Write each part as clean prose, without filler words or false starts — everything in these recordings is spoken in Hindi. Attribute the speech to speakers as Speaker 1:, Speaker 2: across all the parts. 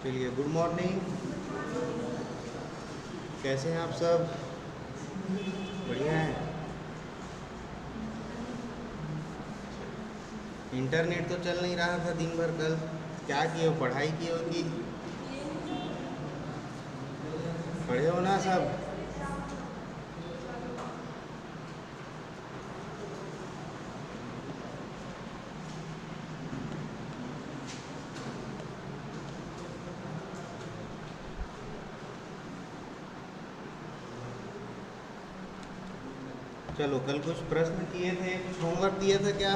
Speaker 1: चलिए, गुड मॉर्निंग। कैसे हैं आप सब? बढ़िया हैं। इंटरनेट तो चल नहीं रहा था दिन भर कल। क्या किए हो, पढ़ाई किए हो कि पढ़े हो ना सब? चलो, कल कुछ प्रश्न किए थे, कुछ होमवर्क दिया था क्या?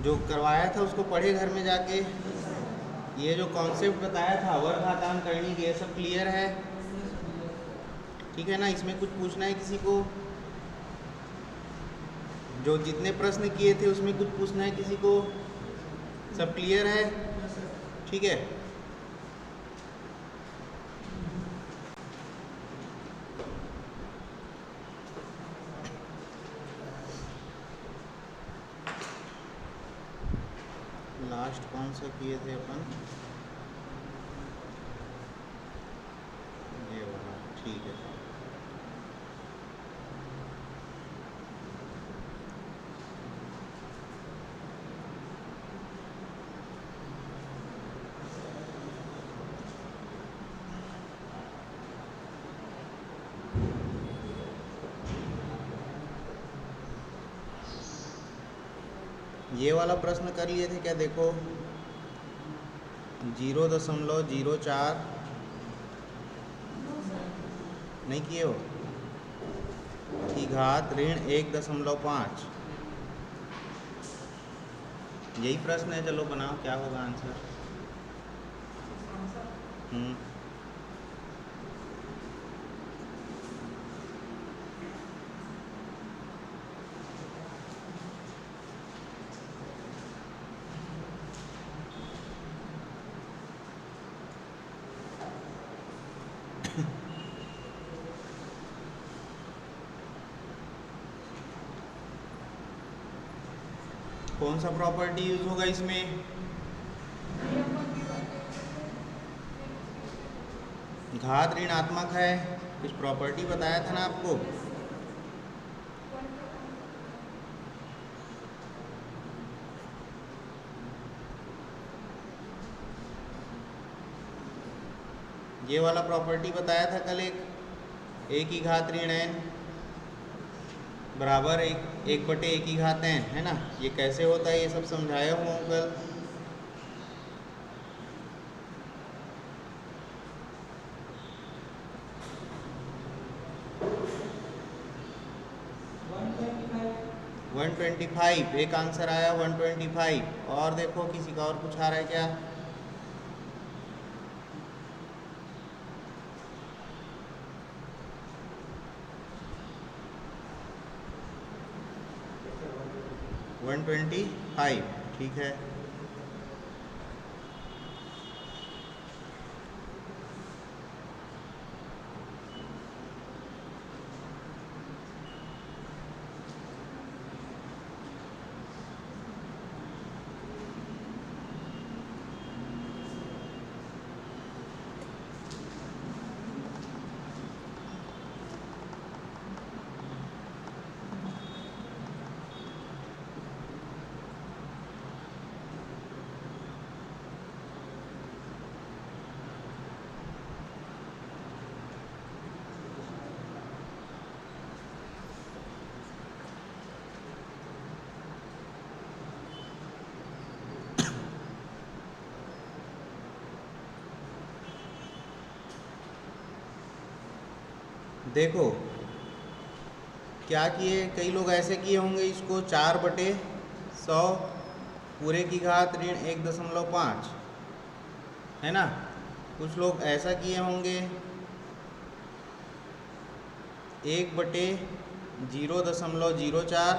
Speaker 1: जो करवाया था उसको पढ़े घर में जाके। ये जो कॉन्सेप्ट बताया था वर्ग घातांक करनी, ये सब क्लियर है? ठीक है ना? इसमें कुछ पूछना है किसी को? जो जितने प्रश्न किए थे उसमें कुछ पूछना है किसी को? सब क्लियर है? ठीक है। लास्ट कौन सा किए थे अपन? ये वाला। ठीक है। ये वाला प्रश्न कर लिए थे क्या? देखो, 0.04 नहीं किए हो की घात ऋण 1.5। यही प्रश्न है। चलो बनाओ, क्या होगा आंसर? हम्म 'कौन सा प्रॉपर्टी यूज होगा इसमें? घात ऋणात्मक है, कुछ प्रॉपर्टी बताया था ना आपको। ये वाला प्रॉपर्टी बताया था कल, एक की घात ऋण n बराबर एक बटे एक की घात n, है ना? ये कैसे होता है ये सब समझाया हुआ हूँ कल। वन 125 एक आंसर आया, 125। और देखो, किसी का और कुछ आ रहा है क्या? वन 125। ठीक है। देखो क्या किए, कई लोग ऐसे किए होंगे इसको, 4/100 पूरे की घात ऋण 1.5, है ना? कुछ लोग ऐसा किए होंगे, 1/0.04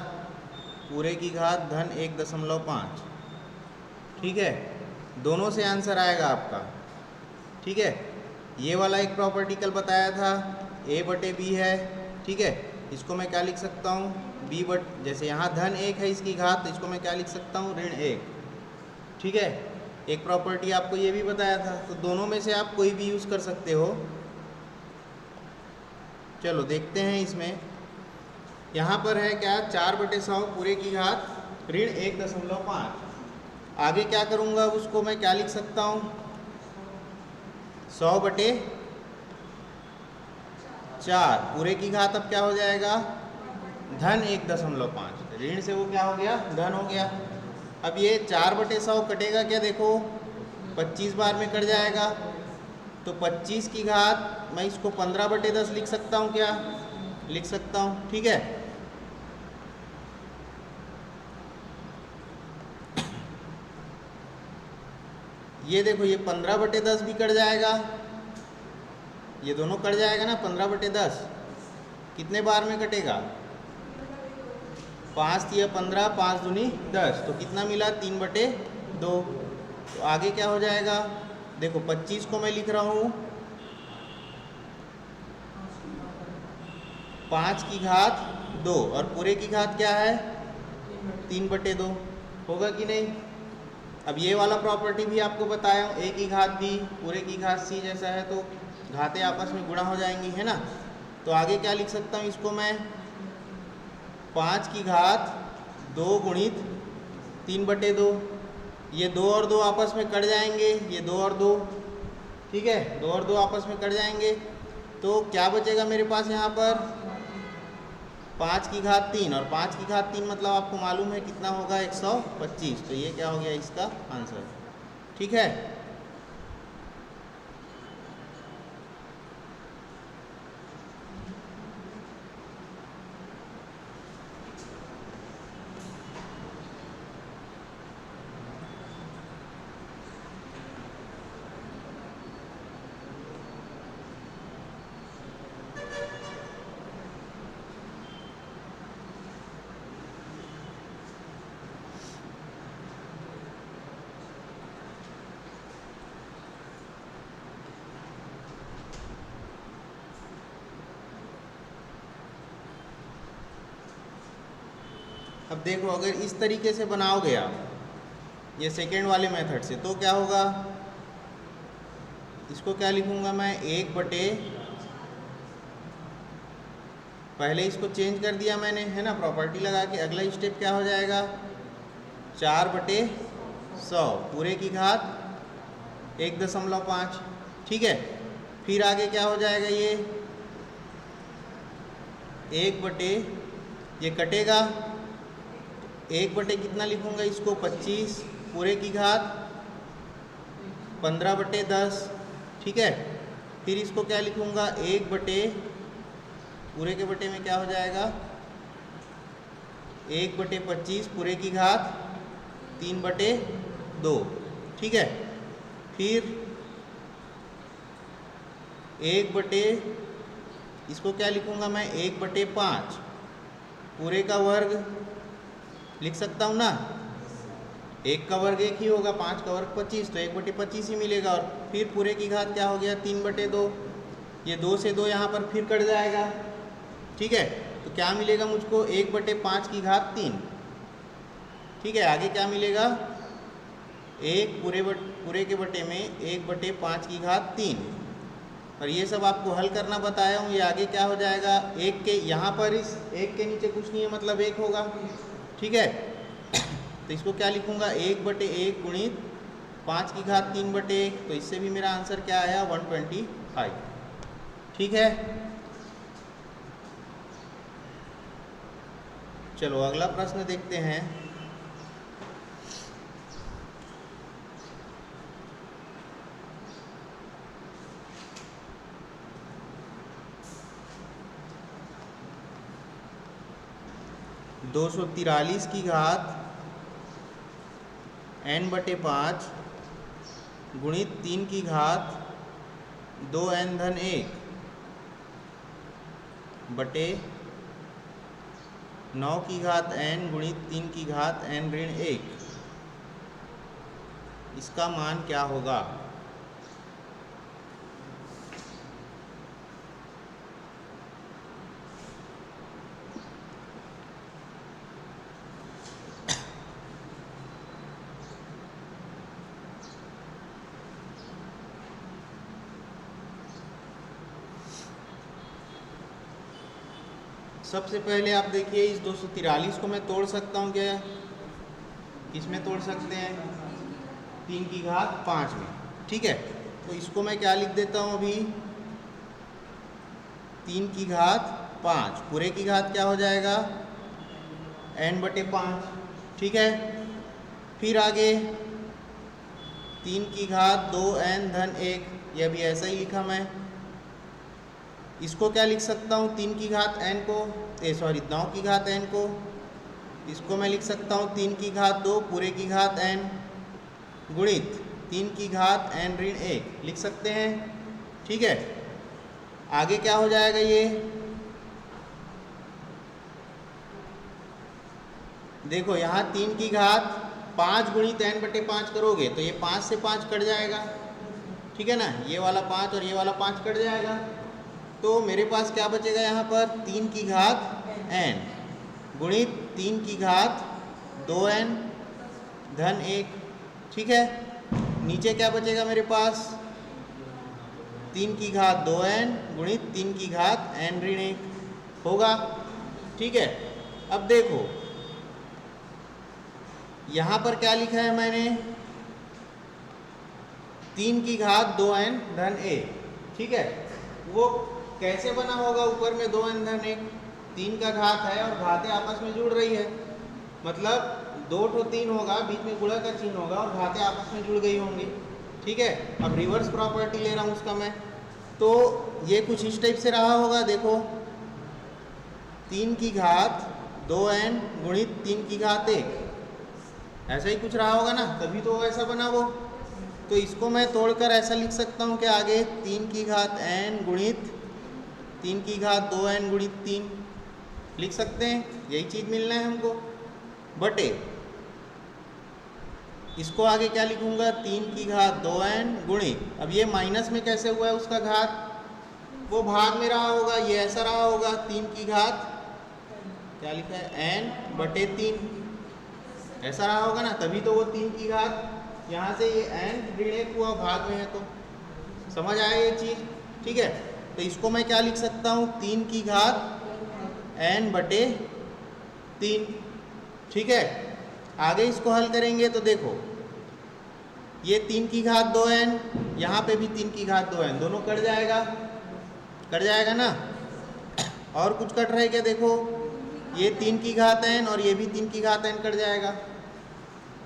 Speaker 1: पूरे की घात धन 1.5। ठीक है, दोनों से आंसर आएगा आपका। ठीक है। ये वाला एक प्रॉपर्टी कल बताया था, a/b है। ठीक है, इसको मैं क्या लिख सकता हूँ? जैसे यहाँ धन 1 है इसकी घात, तो इसको मैं क्या लिख सकता हूँ? ऋण 1। ठीक है। एक प्रॉपर्टी आपको ये भी बताया था, तो दोनों में से आप कोई भी यूज़ कर सकते हो। चलो देखते हैं इसमें। यहाँ पर है क्या, 4/100 पूरे की घात ऋण 1.5। आगे क्या करूँगा, उसको मैं क्या लिख सकता हूँ, 100/4 पूरे की घात। अब क्या हो जाएगा, धन 1.5। ऋण से वो क्या हो गया, धन हो गया। अब ये 4/100 कटेगा क्या, देखो 25 बार में कट जाएगा, तो 25 की घात मैं इसको 15/10 लिख सकता हूँ, क्या लिख सकता हूँ, ठीक है। ये देखो ये 15/10 भी कट जाएगा, ये दोनों कट जाएगा ना, 15/10 कितने बार में कटेगा, 5 या 15, 5 दूनी 10, तो कितना मिला, 3/2। तो आगे क्या हो जाएगा, देखो 25 को मैं लिख रहा हूँ 5 की घात 2 और पूरे की घात क्या है, 3/2। होगा कि नहीं। अब ये वाला प्रॉपर्टी भी आपको बताया हूँ, a की घात b पूरे की घात c जैसा है, तो घातें आपस में गुणा हो जाएंगी, है ना। तो आगे क्या लिख सकता हूँ इसको मैं, 5 की घात 2 गुणित 3/2। ये 2 और 2 आपस में कट जाएंगे, ये 2 और 2, ठीक है, 2 और 2 आपस में कट जाएंगे, तो क्या बचेगा मेरे पास यहाँ पर, 5 की घात 3, और 5 की घात 3 मतलब आपको मालूम है कितना होगा, 125। तो ये क्या हो गया इसका आंसर, ठीक है। अब देखो अगर इस तरीके से बनाओगे आप ये सेकेंड वाले मेथड से, तो क्या होगा, इसको क्या लिखूंगा मैं, 1/, पहले इसको चेंज कर दिया मैंने, है ना, प्रॉपर्टी लगा के। अगला स्टेप क्या हो जाएगा, 4/100 पूरे की घात 1.5, ठीक है। फिर आगे क्या हो जाएगा, ये 1/, ये कटेगा, 1/, कितना लिखूंगा इसको, 25 पूरे की घात 15/10, ठीक है। फिर इसको क्या लिखूंगा, 1/, पूरे के बटे में क्या हो जाएगा, 1/25 पूरे की घात 3/2, ठीक है। फिर 1/, इसको क्या लिखूंगा मैं, 1/5 पूरे का वर्ग लिख सकता हूँ ना, 1 का वर्ग 1 ही होगा, 5 का वर्ग 25, तो 1/25 ही मिलेगा। और फिर पूरे की घात क्या हो गया, 3/2, ये 2 से 2 यहाँ पर फिर कट जाएगा, ठीक है। तो क्या मिलेगा मुझको, 1/5 की घात 3, ठीक है। आगे क्या मिलेगा, 1 पूरे के बटे में 1/5 की घात 3, और ये सब आपको हल करना बताया हूँ। ये आगे क्या हो जाएगा, 1 के यहाँ पर इस 1 के नीचे कुछ नहीं है, मतलब 1 होगा, ठीक है। तो इसको क्या लिखूंगा, 1/1 गुणित 5 की घात 3/1, तो इससे भी मेरा आंसर क्या आया, 125, ठीक है। चलो अगला प्रश्न देखते हैं। दो 243 की घात n/5 गुणित 3 की घात 2n-1 बटे 9 की घात n गुणित 3 की घात n-1, इसका मान क्या होगा। सबसे पहले आप देखिए इस 243 को मैं तोड़ सकता हूँ क्या? किसमें तोड़ सकते हैं? 3 की घात 5 में। ठीक है, तो इसको मैं क्या लिख देता हूँ अभी? 3 की घात 5 पूरे की घात क्या हो जाएगा? n/5। ठीक है, फिर आगे 3 की घात 2n धन 1, यह भी ऐसा ही लिखा मैं। इसको क्या लिख सकता हूँ? 3 की घात n को 9 की घात n को, इसको मैं लिख सकता हूँ 3 की घात 2 पूरे की घात n गुणित 3 की घात n ऋण 1 लिख सकते हैं। ठीक है, आगे क्या हो जाएगा? ये देखो यहाँ 3 की घात 5 गुणित n/5 करोगे तो ये 5 से 5 कट जाएगा। ठीक है ना, ये वाला 5 और ये वाला 5 कट जाएगा, तो मेरे पास क्या बचेगा यहाँ पर? 3 की घात n गुणित 3 की घात 2n धन 1। ठीक है, नीचे क्या बचेगा मेरे पास? 3 की घात 2n गुणित 3 की घात n ऋण 1 होगा। ठीक है, अब देखो यहाँ पर क्या लिखा है मैंने? 3 की घात 2n धन 1। ठीक है, वो कैसे बना होगा? ऊपर में 2n धन 1, 3 का घात है और घातें आपस में जुड़ रही है, मतलब 2 ठो 3 होगा, बीच में गुणा का चिन्ह होगा और घातें आपस में जुड़ गई होंगी। ठीक है, अब रिवर्स प्रॉपर्टी ले रहा हूँ उसका मैं, तो ये कुछ इस टाइप से रहा होगा। देखो 3 की घात 2n गुणित 3 की घात 1, ऐसा ही कुछ रहा होगा ना, तभी तो ऐसा बना वो। तो इसको मैं तोड़कर ऐसा लिख सकता हूँ कि आगे 3 की घात n गुणित 3 की घात 2n गुणित 3 लिख सकते हैं, यही चीज़ मिलना है हमको, बटे इसको आगे क्या लिखूंगा? 3 की घात 2n गुणित, अब ये माइनस में कैसे हुआ है उसका घात? वो भाग में रहा होगा, ये ऐसा रहा होगा 3 की घात क्या लिखा है? n/3 ऐसा रहा होगा ना, तभी तो वो 3 की घात यहाँ से ये n ऋण 1 हुआ, भाग में है, तो समझ आया ये चीज़। ठीक है, तो इसको मैं क्या लिख सकता हूँ? 3 की घात n/3। ठीक है, आगे इसको हल करेंगे तो देखो ये 3 की घात 2n, यहाँ पे भी 3 की घात 2n, दोनों कट जाएगा, कट जाएगा ना। और कुछ कट रहा है क्या? देखो ये 3 की घात n और ये भी 3 की घात n कट जाएगा,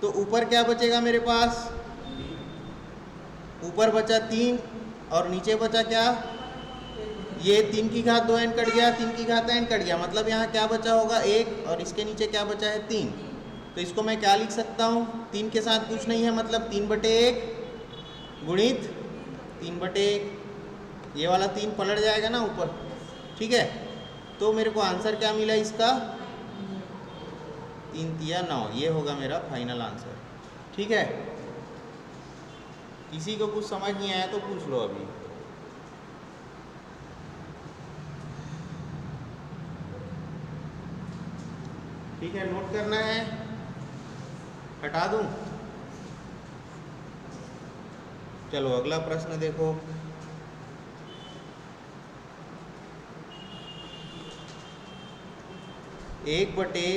Speaker 1: तो ऊपर क्या बचेगा मेरे पास? ऊपर बचा 3 और नीचे बचा क्या? ये 3 की घात 2n कट गया, 3 की घात n कट गया, मतलब यहाँ क्या बचा होगा? 1, और इसके नीचे क्या बचा है? 3। तो इसको मैं क्या लिख सकता हूँ? 3 के साथ कुछ नहीं है, मतलब 3/1 गुणित 3/1, ये वाला 3 पलट जाएगा ना ऊपर। ठीक है, तो मेरे को आंसर क्या मिला इसका? 3 तिया 9, ये होगा मेरा फाइनल आंसर। ठीक है, किसी को कुछ समझ नहीं आया तो पूछ लो अभी। ठीक है, नोट करना है, हटा दूं? चलो अगला प्रश्न देखो। एक बटे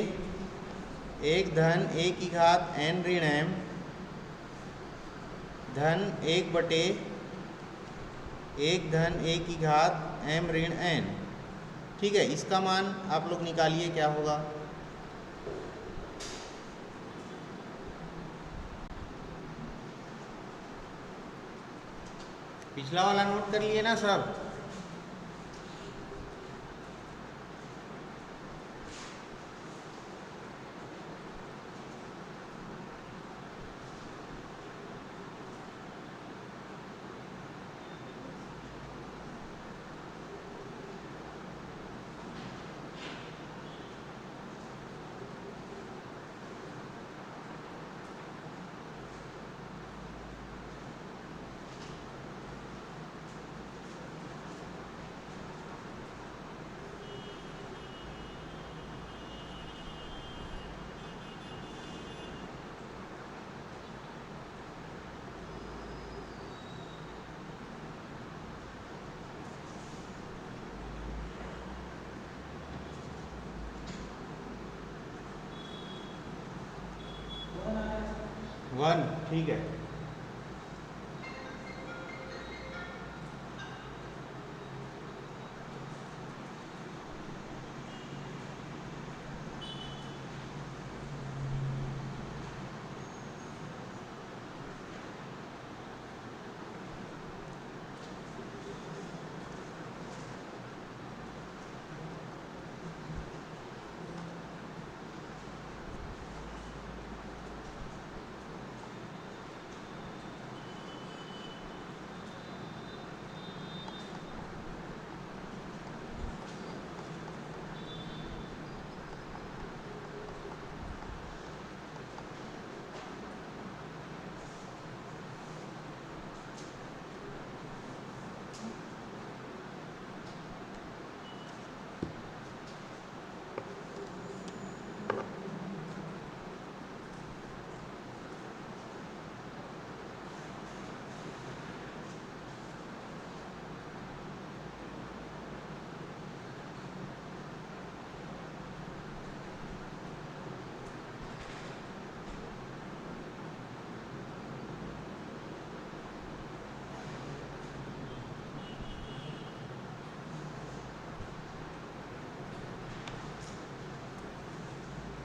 Speaker 1: 1 धन a की घात n ऋण m धन 1 बटे 1 धन a की घात m ऋण n। ठीक है, इसका मान आप लोग निकालिए क्या होगा? पिछला वाला नोट कर लिए ना सब? 1, ठीक है।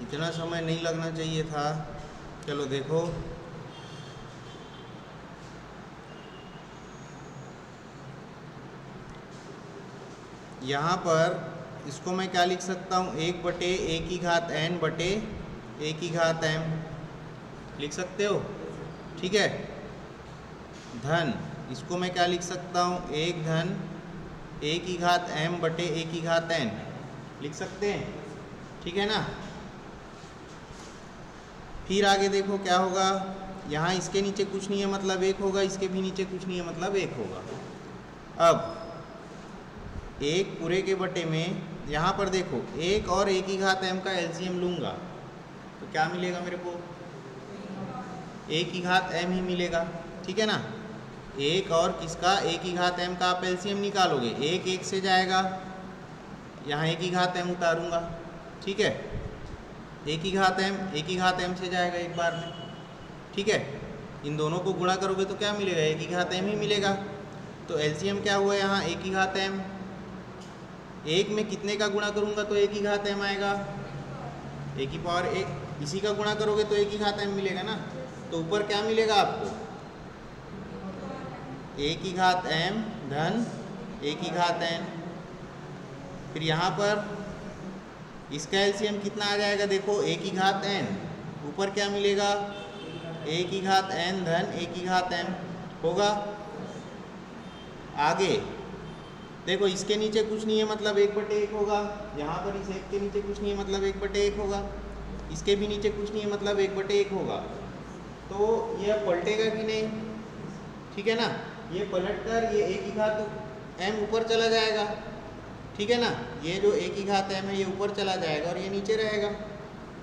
Speaker 1: इतना समय नहीं लगना चाहिए था। चलो देखो, यहाँ पर इसको मैं क्या लिख सकता हूँ, 1/(a) बटे (a) लिख सकते हो, ठीक है। धन इसको मैं क्या लिख सकता हूँ, 1 धन (a) बटे (a) लिख सकते हैं, ठीक है ना। फिर आगे देखो क्या होगा, यहाँ इसके नीचे कुछ नहीं है मतलब 1 होगा, इसके भी नीचे कुछ नहीं है मतलब 1 होगा। अब 1 पूरे के बटे में यहाँ पर देखो 1 और (a) का एलसीएम लूँगा तो क्या मिलेगा मेरे को, (a) ही मिलेगा, ठीक है ना। 1 और किसका, (a) का आप एलसीएम निकालोगे, 1 1 से जाएगा, यहाँ (a) उतारूँगा, ठीक है। (a) से जाएगा एक बार में, ठीक है। इन दोनों को गुणा करोगे तो क्या मिलेगा, (a) ही मिलेगा। तो एलसीएम क्या हुआ यहाँ, (a) 1 में कितने का गुणा करूँगा तो (a) आएगा, (a)(1), इसी का गुणा करोगे तो (a) मिलेगा ना। तो ऊपर क्या मिलेगा आपको, (a) धन (a)। फिर यहाँ पर इसका एलसीएम कितना आ जाएगा, देखो (a) ऊपर क्या मिलेगा, (a) धन (a) होगा। आगे देखो इसके नीचे कुछ नहीं है मतलब 1/1 होगा, यहाँ पर इस 1 के नीचे कुछ नहीं है मतलब 1/1 होगा, इसके भी नीचे कुछ नहीं है मतलब 1/1 होगा। तो ये पलटेगा कि नहीं, ठीक है ना। ये पलट कर ये (a) ऊपर चला जाएगा, ठीक है ना। ये जो (a) है ये ऊपर चला जाएगा और ये नीचे रहेगा।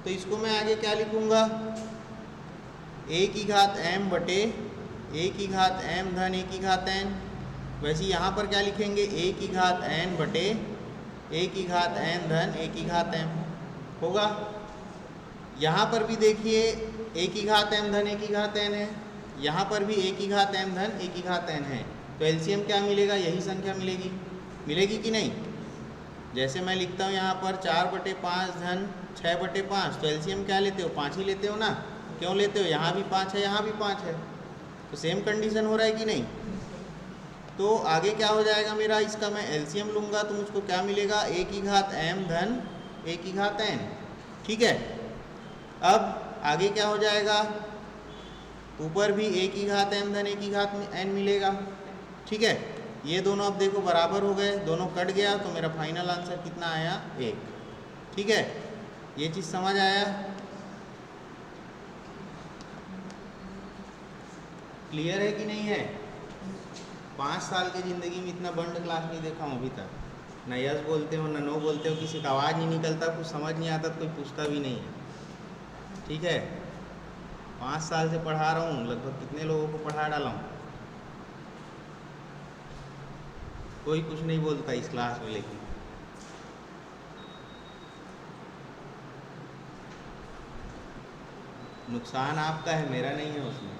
Speaker 1: तो इसको मैं आगे क्या लिखूँगा, (a) बटे (a) धन (a)। वैसे यहाँ पर क्या लिखेंगे, (a) बटे (a) धन (a) होगा। यहाँ पर भी देखिए (a) धन (a) है, यहाँ पर भी (a) धन (a) है। तो एलसीएम क्या मिलेगा, यही संख्या मिलेगी कि नहीं। जैसे मैं लिखता हूँ यहाँ पर 4/5 धन 6/5, तो एलसीएम क्या लेते हो, 5 ही लेते हो ना। क्यों लेते हो, यहाँ भी 5 है यहाँ भी 5 है, तो सेम कंडीशन हो रहा है कि नहीं। तो आगे क्या हो जाएगा मेरा, इसका मैं एलसीएम लूँगा तो मुझको क्या मिलेगा, (a) धन (a), ठीक है। अब आगे क्या हो जाएगा, ऊपर भी (a) धन (a) मिलेगा, ठीक है। ये दोनों अब देखो बराबर हो गए, दोनों कट गया तो मेरा फाइनल आंसर कितना आया, 1, ठीक है। ये चीज़ समझ आया, क्लियर है कि नहीं है। 5 साल की ज़िंदगी में इतना बंड क्लास नहीं देखा हूँ अभी तक, ना यस बोलते हो ना नो बोलते हो, किसी का आवाज़ नहीं निकलता, कुछ समझ नहीं आता, कोई पूछता भी नहीं है, ठीक है। 5 साल से पढ़ा रहा हूँ, लगभग कितने लोगों को पढ़ा डाला हूँ, कोई कुछ नहीं बोलता इस क्लास में। लेकिन नुकसान आपका है, मेरा नहीं है उसमें।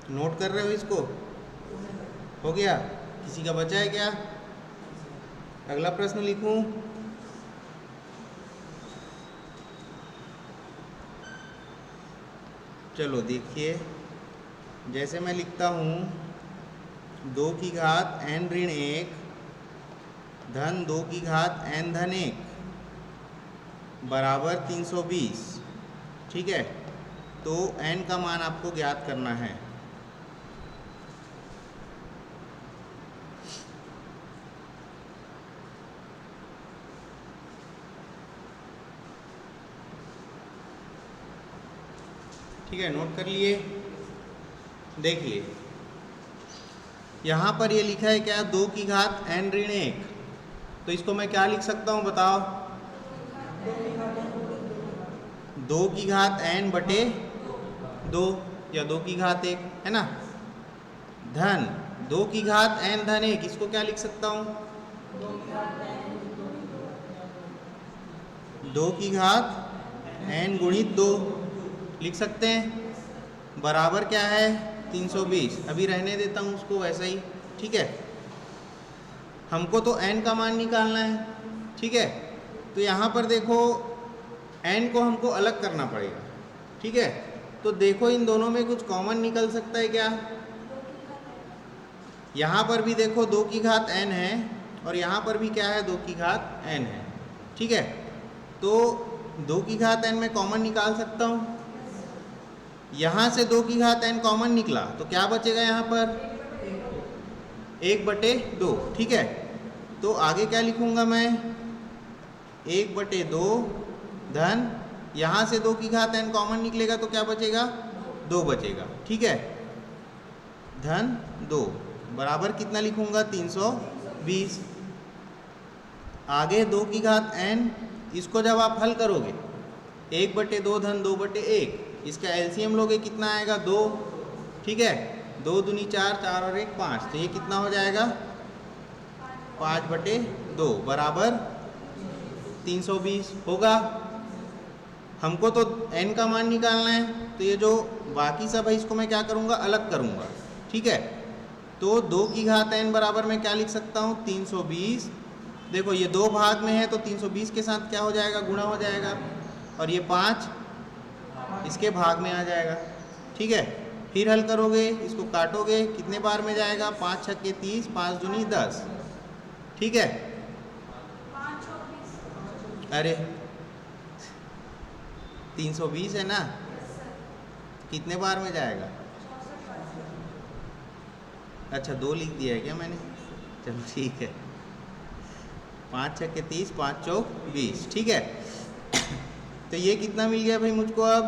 Speaker 1: नोट कर रहे हो इसको? हो गया? किसी का बचा है क्या? अगला प्रश्न लिखूं? चलो देखिए, जैसे मैं लिखता हूँ 2 की घात n ऋण 1 धन 2 की घात n धन 1 बराबर 320। ठीक है, तो n का मान आपको ज्ञात करना है। ठीक है, नोट कर लिए? देखिए यहाँ पर ये लिखा है क्या, 2 की घात n ऋण 1, तो इसको मैं क्या लिख सकता हूँ बताओ? 2 की घात n बटे 2 या 2 की घात 1, है ना। धन 2 की घात n धन 1, इसको क्या लिख सकता हूँ? 2 की घात n गुणित 2 लिख सकते हैं, बराबर क्या है 320। अभी रहने देता हूँ उसको वैसा ही। ठीक है, हमको तो n का मान निकालना है। ठीक है, तो यहाँ पर देखो n को हमको अलग करना पड़ेगा। ठीक है, तो देखो इन दोनों में कुछ कॉमन निकल सकता है क्या? यहाँ पर भी देखो 2 की घात n है और यहाँ पर भी क्या है 2 की घात n है। ठीक है, तो 2 की घात n में कॉमन निकाल सकता हूँ। यहाँ से 2 की घात n कॉमन निकला तो क्या बचेगा यहाँ पर? 1/2। ठीक है, तो आगे क्या लिखूंगा मैं? 1/2 धन, यहाँ से 2 की घात n कॉमन निकलेगा तो क्या बचेगा? 2 बचेगा। ठीक है, धन 2 बराबर कितना लिखूंगा? 320। आगे 2 की घात n, इसको जब आप हल करोगे 1/2 धन 2/1, इसका एलसीएम लोगे कितना आएगा? 2। ठीक है, 2 दूनी 4, 4 और 1 5, तो ये कितना हो जाएगा? 5/2 बराबर 320 होगा। हमको तो n का मान निकालना है, तो ये जो बाकी सब है इसको मैं क्या करूँगा? अलग करूँगा। ठीक है, तो 2 की घात n बराबर मैं क्या लिख सकता हूँ? 320। देखो ये 2 भाग में है तो 320 के साथ क्या हो जाएगा? गुणा हो जाएगा, और ये 5 इसके भाग में आ जाएगा। ठीक है, फिर हल करोगे, इसको काटोगे, कितने बार में जाएगा? 5 छक्के 30, 5 दूनी 10। ठीक है, अरे 320 है ना, कितने बार में जाएगा? अच्छा 2 लिख दिया है क्या मैंने? चलो ठीक है, 5 छक्के 30, 5 चौक 20। ठीक है, तो ये कितना मिल गया भाई मुझको? अब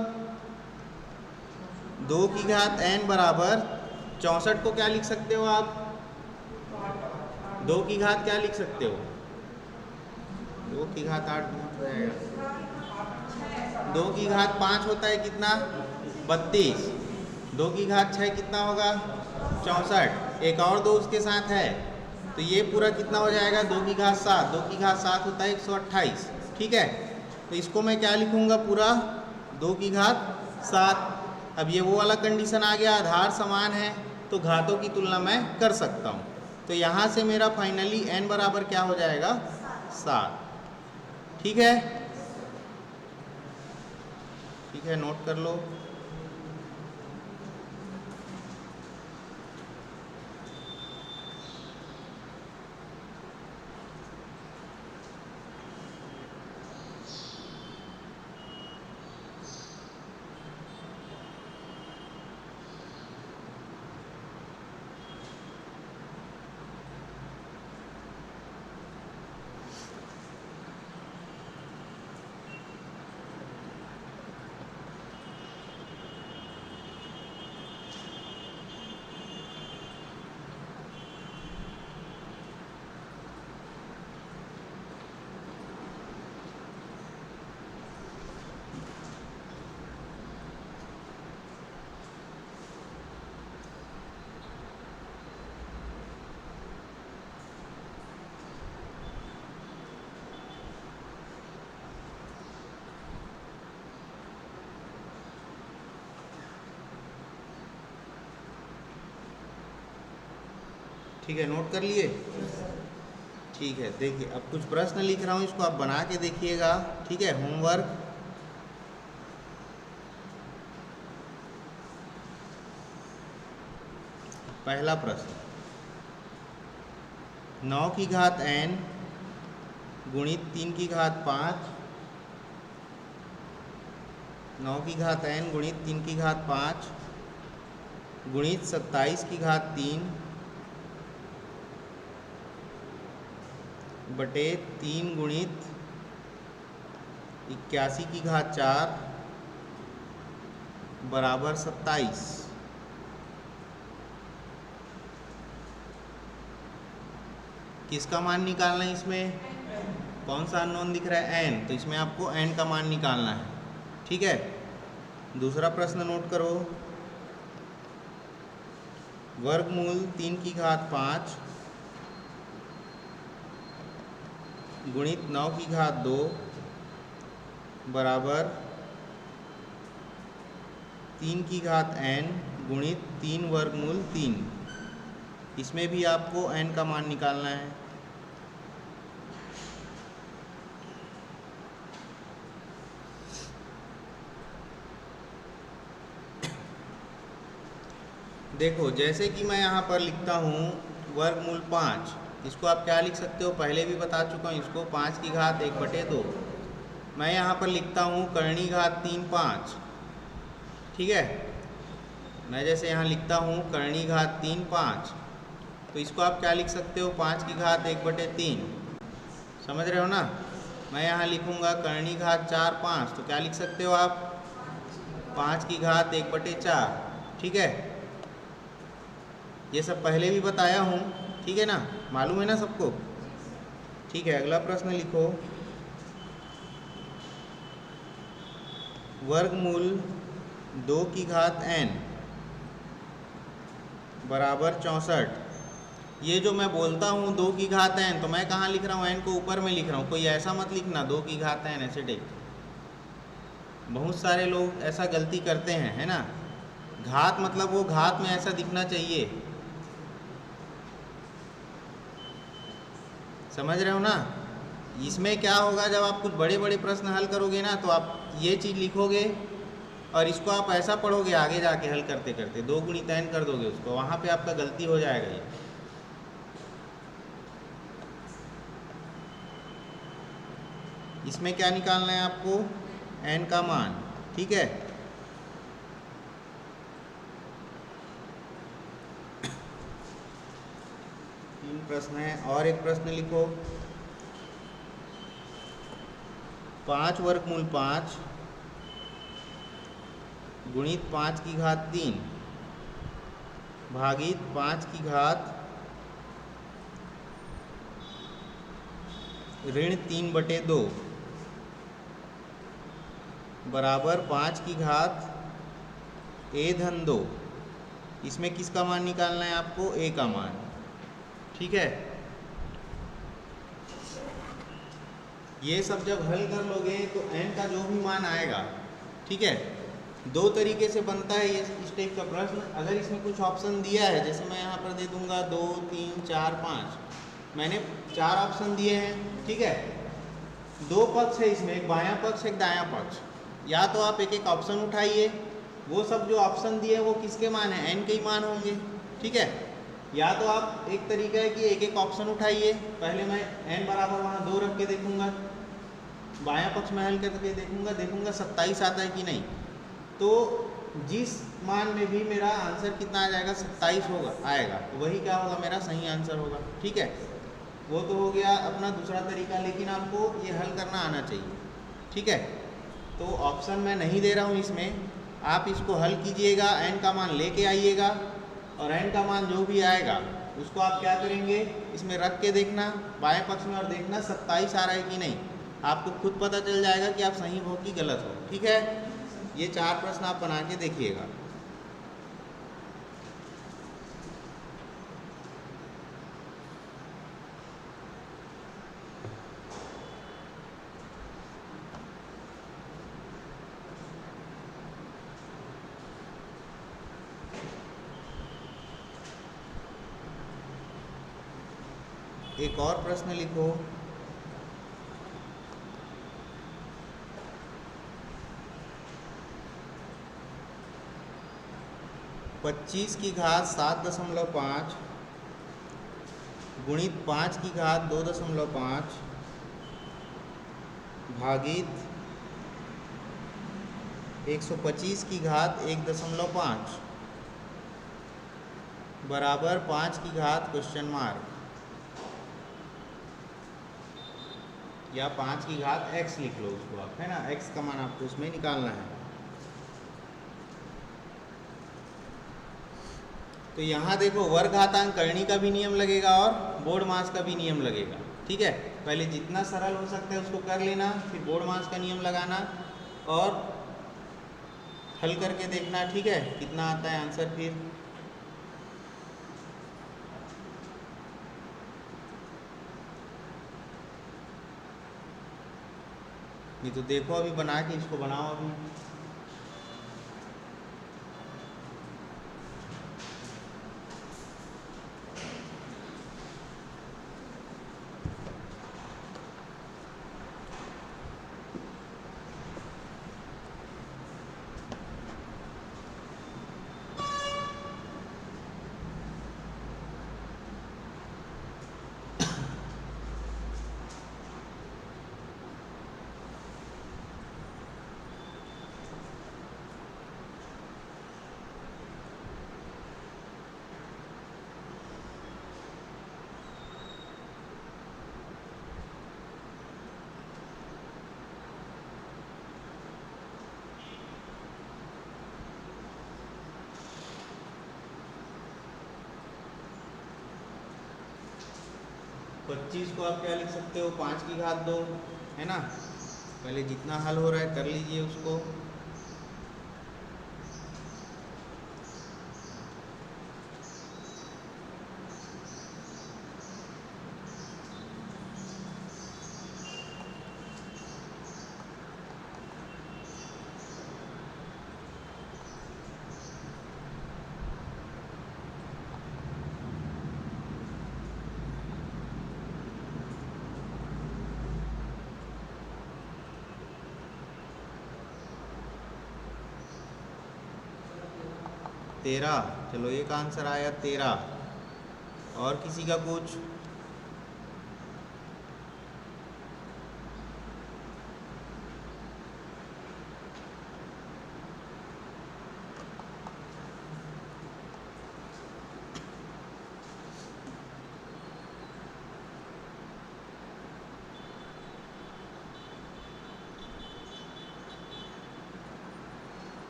Speaker 1: 2 की घात n बराबर 64 को क्या लिख सकते हो आप? 2 की घात क्या लिख सकते हो? 2 की घात 8 हो जाएगा। 2 की घात 5 होता है कितना? 32। 2 की घात 6 कितना होगा? 64। एक और 2 उसके साथ है, तो ये पूरा कितना हो जाएगा? 2 की घात 7। 2 की घात 7 होता है 128। ठीक है, तो इसको मैं क्या लिखूंगा? पूरा 2 की घात 7। अब ये वो वाला कंडीशन आ गया, आधार समान है तो घातों की तुलना मैं कर सकता हूँ। तो यहाँ से मेरा फाइनली n बराबर क्या हो जाएगा? 7। ठीक है, ठीक है, नोट कर लो। ठीक है, नोट कर लिए? ठीक है, देखिए अब कुछ प्रश्न लिख रहा हूँ, इसको आप बना के देखिएगा। ठीक है, होमवर्क। पहला प्रश्न, 9 की घात n गुणित 3 की घात 5, 9 की घात n गुणित 3 की घात 5 गुणित 27 की घात 3 बटे 3 गुणित 81 की घात 4 बराबर 27। किसका मान निकालना है इसमें? कौन सा अननोन दिख रहा है? n, तो इसमें आपको n का मान निकालना है। ठीक है, दूसरा प्रश्न नोट करो, वर्गमूल 3 की घात 5 गुणित 9 की घात 2 बराबर 3 की घात n गुणित 3 वर्गमूल 3। इसमें भी आपको n का मान निकालना है। देखो, जैसे कि मैं यहाँ पर लिखता हूँ वर्गमूल 5, इसको आप क्या लिख सकते हो? पहले भी बता चुका हूँ इसको, 5 की घात 1/2। मैं यहाँ पर लिखता हूँ करणी घात 3 5। ठीक है, मैं जैसे यहाँ लिखता हूँ करणी घात 3 5, तो इसको आप क्या लिख सकते हो? 5 की घात 1/3। समझ रहे हो ना? मैं यहाँ लिखूँगा करणी घात 4 5, तो क्या लिख सकते हो आप? 5 की घात 1/4। ठीक है, ये सब पहले भी बताया हूँ। ठीक है ना, मालूम है ना सबको? ठीक है, अगला प्रश्न लिखो, वर्गमूल 2 की घात n बराबर 64। ये जो मैं बोलता हूँ 2 की घात n, तो मैं कहाँ लिख रहा हूँ? n को ऊपर में लिख रहा हूँ। कोई ऐसा मत लिखना 2 की घात n ऐसे टाइप। बहुत सारे लोग ऐसा गलती करते हैं, है ना? घात मतलब वो घात में ऐसा दिखना चाहिए। समझ रहे हो ना? इसमें क्या होगा, जब आप कुछ बड़े बड़े प्रश्न हल करोगे ना, तो आप ये चीज़ लिखोगे और इसको आप ऐसा पढ़ोगे आगे जाके हल करते करते, 2 गुणित n कर दोगे उसको, वहाँ पे आपका गलती हो जाएगा। ये इसमें क्या निकालना है आपको? n का मान। ठीक है, तीन प्रश्न है, और एक प्रश्न लिखो, 5 वर्गमूल 5 गुणित 5 की घात 3 भागित 5 की घात ऋण 3/2 बराबर 5 की घात a-2। इसमें किसका मान निकालना है आपको? a का मान। ठीक है, ये सब जब हल कर लोगे तो n का जो भी मान आएगा, ठीक है, 2 तरीके से बनता है ये इस टाइप का प्रश्न। अगर इसमें कुछ ऑप्शन दिया है, जैसे मैं यहाँ पर दे दूंगा 2 3 4 5, मैंने 4 ऑप्शन दिए हैं। ठीक है, 2 पक्ष है इसमें, एक बायां पक्ष एक दायां पक्ष। या तो आप एक एक ऑप्शन उठाइए, वो सब जो ऑप्शन दिए हैं वो किसके मान है? n के ही मान होंगे। ठीक है, या तो आप एक तरीका है कि एक एक ऑप्शन उठाइए, पहले मैं n बराबर वहाँ 2 रख के देखूंगा, बायां पक्ष में हल करके देखूंगा 27 आता है कि नहीं। तो जिस मान में भी मेरा आंसर कितना आ जाएगा? 27 होगा, आएगा, तो वही क्या होगा? मेरा सही आंसर होगा। ठीक है, वो तो हो गया अपना दूसरा तरीका, लेकिन आपको ये हल करना आना चाहिए। ठीक है, तो ऑप्शन मैं नहीं दे रहा हूँ इसमें, आप इसको हल कीजिएगा, n का मान लेके आइएगा, और n का मान जो भी आएगा उसको आप क्या करेंगे? इसमें रख के देखना बाएं पक्ष में, और देखना 27 आ रहा है कि नहीं। आपको खुद पता चल जाएगा कि आप सही हो कि गलत हो। ठीक है, ये 4 प्रश्न आप बना के देखिएगा। एक और प्रश्न लिखो। पच्चीस की घात 7.5 गुणित 5 की घात 2.5 भागित 125 की घात 1.5 बराबर 5 की घात क्वेश्चन मार्क, या 5 की घात x लिख लो उसको आप, है ना, x का मान आपको उसमें निकालना है। तो यहाँ देखो वर्ग घातांक करनी का भी नियम लगेगा और बोर्ड मास का भी नियम लगेगा। ठीक है, पहले जितना सरल हो सकता है उसको कर लेना, फिर बोर्ड मास का नियम लगाना और हल करके देखना। ठीक है, कितना आता है आंसर फिर। ये तो देखो अभी बना के इसको बनाओ अभी। पच्चीस को आप क्या लिख सकते हो, 5 की घात 2, है ना। पहले जितना हल हो रहा है कर लीजिए उसको। तेरह, चलो एक आंसर आया 13। और किसी का कुछ।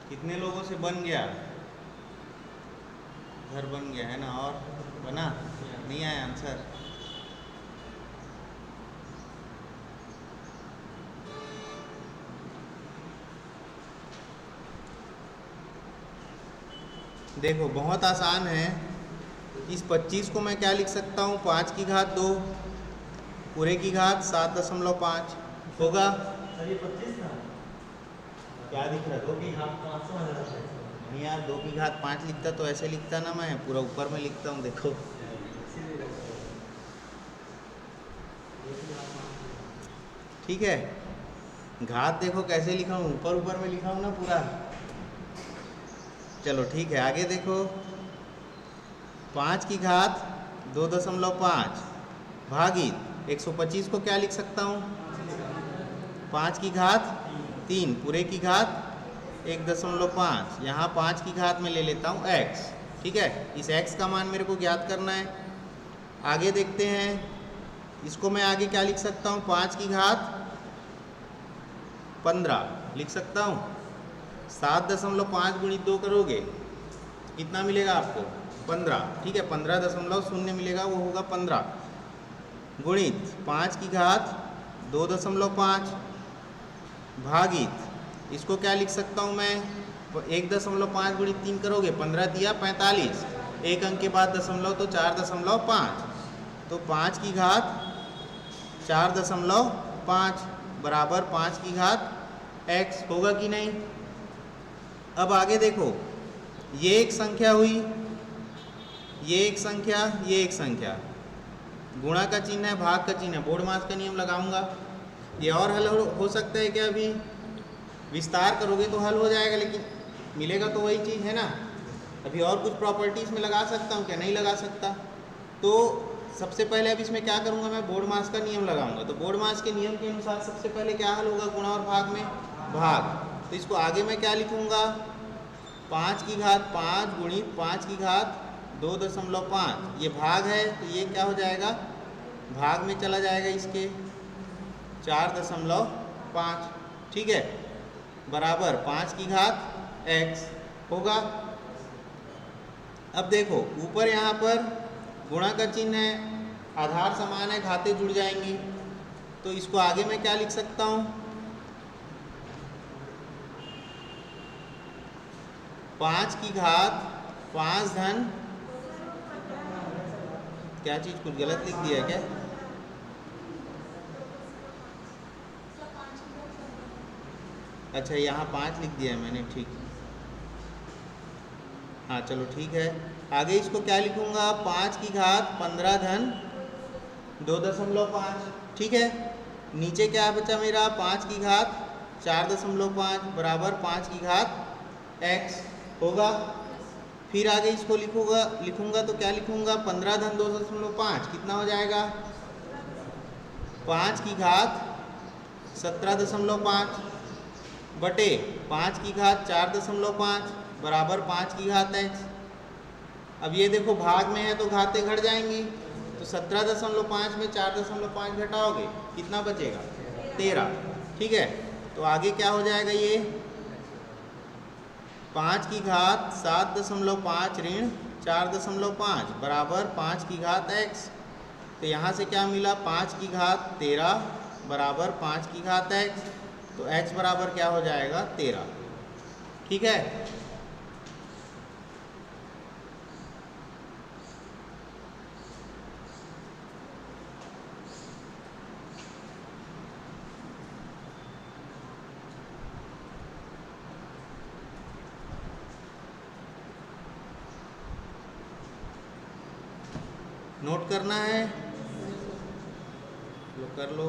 Speaker 1: कितने लोगों से बन गया, घर बन गया है ना, और बना नहीं आया आंसर। देखो बहुत आसान है। इस 25 को मैं क्या लिख सकता हूँ, 5 की घात 2 पूरे की घात 7.5 होगा। क्या दिख रहा, 2 की घात 5 नहीं यार, 2 की घात 5 लिखता तो ऐसे लिखता ना, मैं पूरा ऊपर में लिखता हूँ। देखो ठीक है, घात देखो कैसे लिखा हूँ, ऊपर ऊपर में लिखा हूँ ना पूरा। चलो ठीक है, आगे देखो 5 की घात 2.5 भागित 125 को क्या लिख सकता हूँ, 5 की घात 3 पूरे की घात 1.5। यहाँ 5 की घात में ले लेता हूँ x। ठीक है, इस x का मान मेरे को ज्ञात करना है। आगे देखते हैं, इसको मैं आगे क्या लिख सकता हूँ, 5 की घात 15 लिख सकता हूँ। 7.5 गुणित 2 करोगे कितना मिलेगा आपको, 15। ठीक है, 15.0 मिलेगा, वो होगा 15 गुणित 5 की घात 2.5 भागित, इसको क्या लिख सकता हूँ मैं, 1.5 गुणित 3 करोगे 15 दिया 45 एक अंक के बाद दशमलव तो 4.5, तो 5 की घात 4.5 बराबर 5 की घात x होगा कि नहीं। अब आगे देखो, ये एक संख्या हुई, ये एक संख्या, ये एक संख्या, गुणा का चिन्ह है, भाग का चिन्ह है, बोर्डमास का नियम लगाऊंगा। ये और हल हो सकता है क्या? अभी विस्तार करोगे तो हल हो जाएगा, लेकिन मिलेगा तो वही चीज़ है ना। अभी और कुछ प्रॉपर्टीज़ में लगा सकता हूँ क्या? नहीं लगा सकता। तो सबसे पहले अब इसमें क्या करूँगा मैं? बोर्डमास का नियम लगाऊंगा। तो बोर्डमास के नियम के अनुसार सबसे पहले क्या हल होगा? गुणा और भाग में भाग। तो इसको आगे मैं क्या लिखूँगा? 5 की घात 5 गुणित 5 की घात 2.5, ये भाग है तो ये क्या हो जाएगा? भाग में चला जाएगा इसके 4.5, ठीक है, बराबर 5 की घात x होगा। अब देखो ऊपर यहाँ पर गुणा का चिन्ह है, आधार समान है, घाते जुड़ जाएंगी, तो इसको आगे मैं क्या लिख सकता हूँ? 5 की घात 5 धन, क्या चीज़ कुछ गलत लिख दिया है क्या? अच्छा यहाँ 5 लिख दिया है मैंने, ठीक, हाँ चलो ठीक है। आगे इसको क्या लिखूँगा? 5 की घात 15 धन 2.5, ठीक है। नीचे क्या बचा मेरा? 5 की घात 4.5 बराबर 5 की घात x होगा। फिर आगे इसको लिखूँगा तो क्या लिखूँगा? 15 धन 2.5 कितना हो जाएगा? 5 की घात 17.5 बटे 5 की घात 4.5 बराबर 5 की घात x। अब ये देखो भाग में है तो घाते घट जाएंगी, तो 17.5 में 4.5 घटाओगे कितना बचेगा? 13, ठीक है। तो आगे क्या हो जाएगा? ये 5 की घात 7.5 ऋण 4.5 बराबर 5 की घात x। तो यहाँ से क्या मिला? 5 की घात 13 बराबर 5 की घात x, तो x बराबर क्या हो जाएगा? 13, ठीक है। नोट करना है? लो कर लो।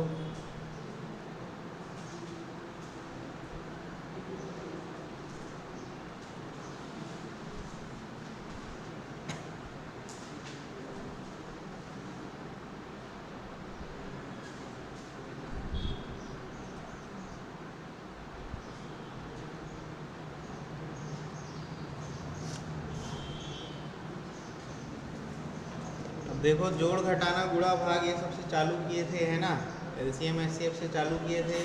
Speaker 1: देखो जोड़ घटाना गुणा भाग ये सबसे चालू किए थे, है ना, एलसीएम एचसीएफ से चालू किए थे।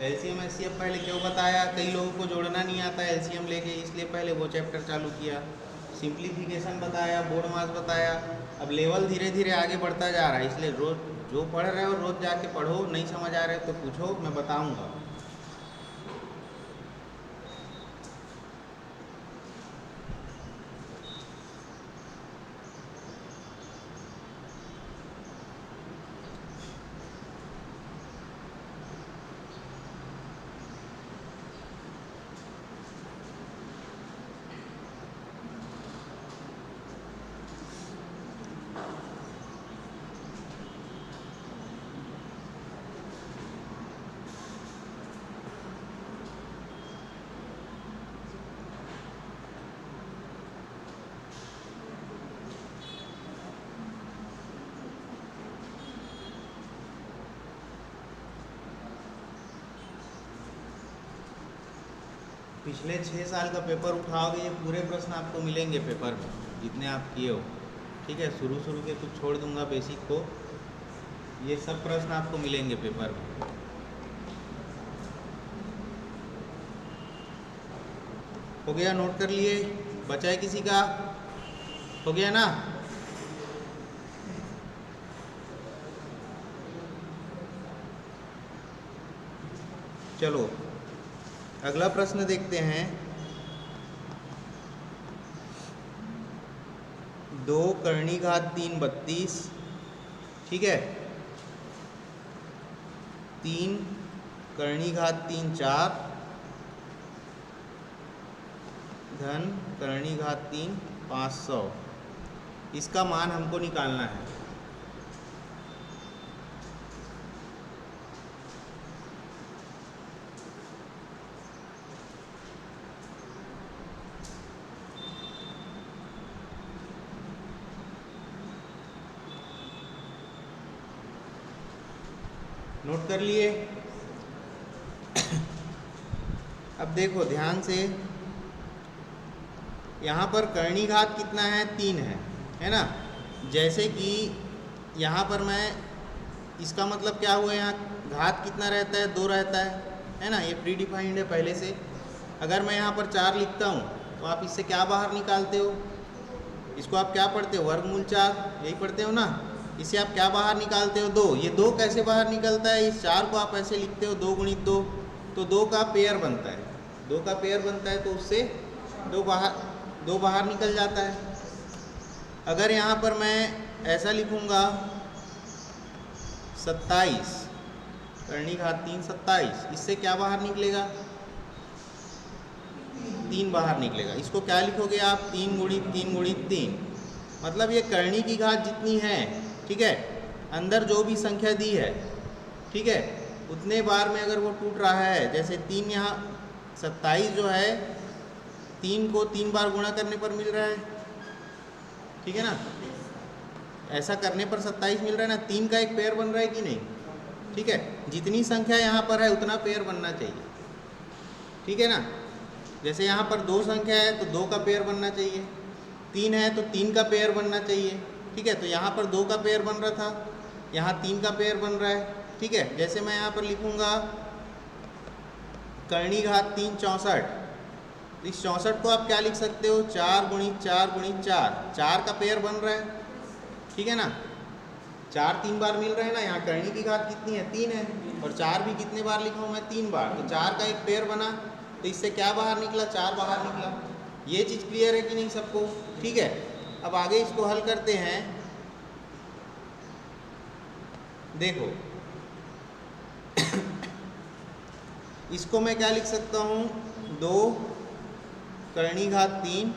Speaker 1: एलसीएम एचसीएफ पहले क्यों बताया? कई लोगों को जोड़ना नहीं आता एलसीएम लेके, इसलिए पहले वो चैप्टर चालू किया। सिंप्लीफिकेशन बताया, बोर्ड मास बताया। अब लेवल धीरे धीरे आगे बढ़ता जा रहा है, इसलिए रोज जो पढ़ रहे हो रोज जाके पढ़ो, नहीं समझ आ रहे तो पूछो, मैं बताऊँगा। पिछले 6 साल का पेपर उठाओगे, ये पूरे प्रश्न आपको मिलेंगे पेपर में, जितने आप किए हो, ठीक है। शुरू के कुछ छोड़ दूंगा बेसिक को, ये सब प्रश्न आपको मिलेंगे पेपर में। हो गया? नोट कर लिए? बचा है किसी का? हो गया ना? चलो अगला प्रश्न देखते हैं। 2 करनी घात 3 32, ठीक है। 3 करनी घात 3 4 धन करनी घात 3 500। इसका मान हमको निकालना है। नोट कर लिए? अब देखो ध्यान से, यहाँ पर करनी घात कितना है? 3 है ना। जैसे कि यहाँ पर मैं, इसका मतलब क्या हुआ, यहाँ घात कितना रहता है? 2 रहता है ना। ये प्री डिफाइंड है पहले से। अगर मैं यहाँ पर 4 लिखता हूँ तो आप इससे क्या बाहर निकालते हो? इसको आप क्या पढ़ते हो? वर्गमूल 4, यही पढ़ते हो ना। इसे आप क्या बाहर निकालते हो? 2। ये 2 कैसे बाहर निकलता है? इस 4 को आप ऐसे लिखते हो 2 गुणित 2, तो 2 का पेयर बनता है। 2 का पेयर बनता है तो उससे 2 बाहर निकल जाता है। अगर यहाँ पर मैं ऐसा लिखूँगा 27 करनी घात 3 27, इससे क्या बाहर निकलेगा? 3 बाहर निकलेगा। इसको क्या लिखोगे आप? 3 गुणित 3 गुणित 3। मतलब ये करनी की घात जितनी है, ठीक है, अंदर जो भी संख्या दी है, ठीक है, उतने बार में अगर वो टूट रहा है, जैसे 3 यहाँ 27 जो है 3 को 3 बार गुणा करने पर मिल रहा है, ठीक है ना। ऐसा करने पर 27 मिल रहा है ना। 3 का एक पेयर बन रहा है कि नहीं? ठीक है, जितनी संख्या यहाँ पर है उतना पेयर बनना चाहिए, ठीक है ना। जैसे यहाँ पर 2 संख्या है तो 2 का पेयर बनना चाहिए, 3 है तो 3 का पेयर बनना चाहिए, ठीक है। तो यहाँ पर 2 का पेयर बन रहा था, यहाँ 3 का पेयर बन रहा है, ठीक है। जैसे मैं यहाँ पर लिखूँगा करनी घात 3 64, इस 64 को आप क्या लिख सकते हो? 4 गुणित 4 गुणित 4, 4 का पेयर बन रहा है, ठीक है ना। 4 3 बार मिल रहा है ना। यहाँ करनी की घात कितनी है? 3 है, और 4 भी कितने बार लिखा हूँ मैं? 3 बार। तो 4 का एक पेयर बना, तो इससे क्या बाहर निकला? 4 बाहर निकला। ये चीज़ क्लियर है कि नहीं सबको? ठीक है। अब आगे इसको हल करते हैं। देखो इसको मैं क्या लिख सकता हूँ? 2 करनी घात 3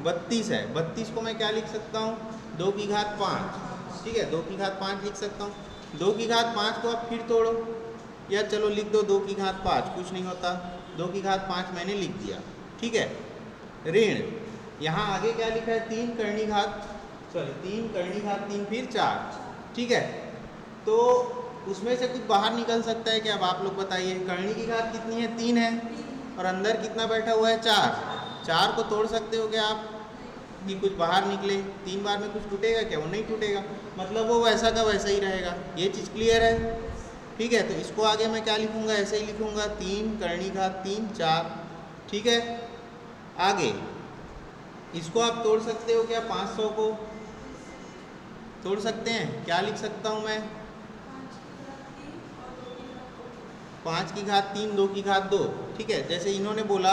Speaker 1: 32 है, 32 को मैं क्या लिख सकता हूँ? 2 की घात 5, ठीक है, 2 की घात 5 लिख सकता हूँ। 2 की घात 5 को आप फिर तोड़ो, या चलो लिख दो 2 की घात 5, कुछ नहीं होता। 2 की घात 5 मैंने लिख दिया, ठीक है। ऋण यहाँ आगे क्या लिखा है? 3 करनी घात 3 फिर 4, ठीक है। तो उसमें से कुछ बाहर निकल सकता है क्या? अब आप लोग बताइए। करनी की घात कितनी है? 3 है, और अंदर कितना बैठा हुआ है? 4। 4 को तोड़ सकते हो क्या आप कि कुछ बाहर निकले? 3 बार में कुछ टूटेगा क्या? वो नहीं टूटेगा, मतलब वो वैसा का वैसा ही रहेगा। ये चीज़ क्लियर है, ठीक है। तो इसको आगे मैं क्या लिखूँगा? ऐसे ही लिखूँगा 3 करनी घात 3 4, ठीक है। आगे इसको आप तोड़ सकते हो क्या? 500 को तोड़ सकते हैं? क्या लिख सकता हूँ मैं? 5 की घात 3 2 की घात 2, ठीक है। जैसे इन्होंने बोला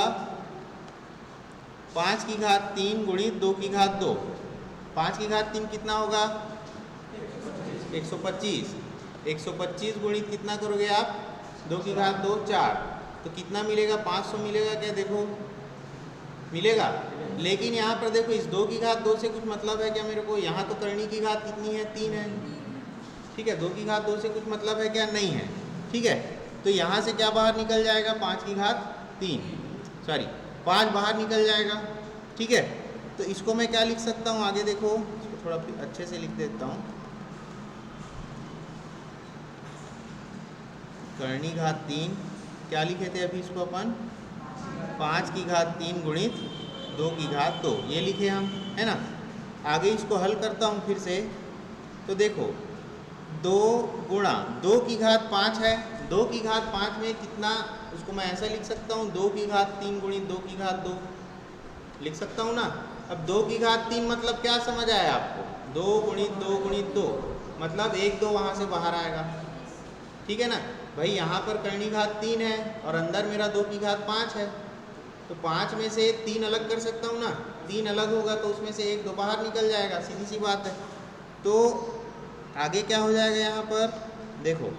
Speaker 1: 5 की घात 3 गुणित 2 की घात 2, 5 की घात 3 कितना होगा? 125। 125 गुणित कितना करोगे आप? 2 की घात 2 4, तो कितना मिलेगा? 500 मिलेगा क्या? देखो मिलेगा। लेकिन यहाँ पर देखो इस 2 की घात 2 से कुछ मतलब है क्या मेरे को? यहाँ तो करनी की घात कितनी है? 3 है, ठीक है। 2 की घात 2 से कुछ मतलब है क्या? नहीं है, ठीक है। तो यहाँ से क्या बाहर निकल जाएगा? 5 की घात 5 बाहर निकल जाएगा, ठीक है। तो इसको मैं क्या लिख सकता हूँ? आगे देखो, इसको थोड़ा अच्छे से लिख देता हूँ। करनी घात 3 क्या लिखे थे अभी इसको अपन? 5 की घात 3 गुणित 2 की घात 2, ये लिखे हम, है ना। आगे इसको हल करता हूँ फिर से। तो देखो 2 गुणा 2 की घात 5 है, 2 की घात 5 में कितना? उसको मैं ऐसा लिख सकता हूँ 2 की घात 3 गुणित 2 की घात 2 लिख सकता हूँ ना। अब 2 की घात 3 मतलब क्या समझ आया आपको? 2 गुणित 2 मतलब 1 2 वहाँ से बाहर आएगा, ठीक है ना भाई। यहाँ पर करनी घात 3 है और अंदर मेरा 2 की घात 5 है, तो 5 में से 3 अलग कर सकता हूँ ना। 3 अलग होगा तो उसमें से 1 2 बाहर निकल जाएगा, सीधी सी बात है। तो आगे क्या हो जाएगा यहाँ पर देखो,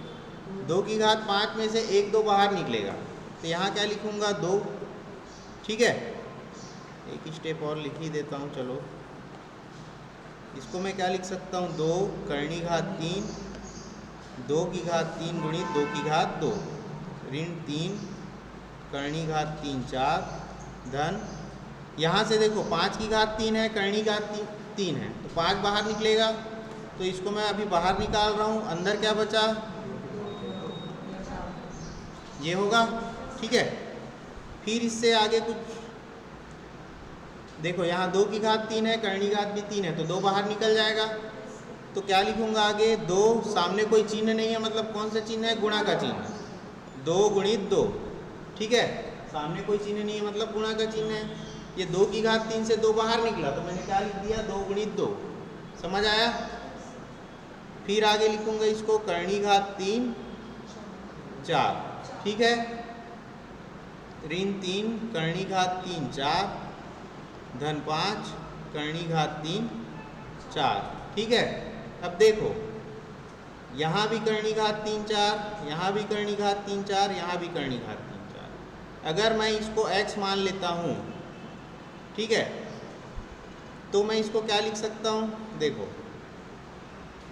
Speaker 1: 2 की घात 5 में से 1 2 बाहर निकलेगा, तो यहाँ क्या लिखूँगा 2। ठीक है, एक स्टेप और लिख ही देता हूँ। चलो इसको मैं क्या लिख सकता हूँ, 2 करनी घात 3, 2 की घात 3 गुणित 2 की घात 2 ऋण 3 करनी घात 3 4 धन, यहाँ से देखो 5 की घात 3 है, करनी घात 3 है, तो 5 बाहर निकलेगा, तो इसको मैं अभी बाहर निकाल रहा हूँ। अंदर क्या बचा, ये होगा। ठीक है, फिर इससे आगे कुछ देखो, यहाँ 2 की घात 3 है, करनी घात भी 3 है, तो 2 बाहर निकल जाएगा। तो क्या लिखूंगा आगे, 2 सामने कोई चिन्ह नहीं है, मतलब कौन सा चिन्ह है, गुणा का चिन्ह, 2 गुणित 2। ठीक है, सामने कोई चिन्ह नहीं है मतलब गुणा का चिन्ह है। ये 2 की घात 3 से 2 बाहर निकला, तो मैंने क्या लिख दिया, 2 गुणित 2। समझ आया। फिर आगे लिखूंगा इसको, करनी घात 3 4। ठीक है, ऋण 3 करनी घात 3 4 धन 5 करनी घात 3 4। ठीक है, अब देखो यहाँ भी करनी घात 3 4, यहाँ भी करनी घात 3 4, यहाँ भी करनी घात 3 4। अगर मैं इसको x मान लेता हूँ, ठीक है, तो मैं इसको क्या लिख सकता हूँ, देखो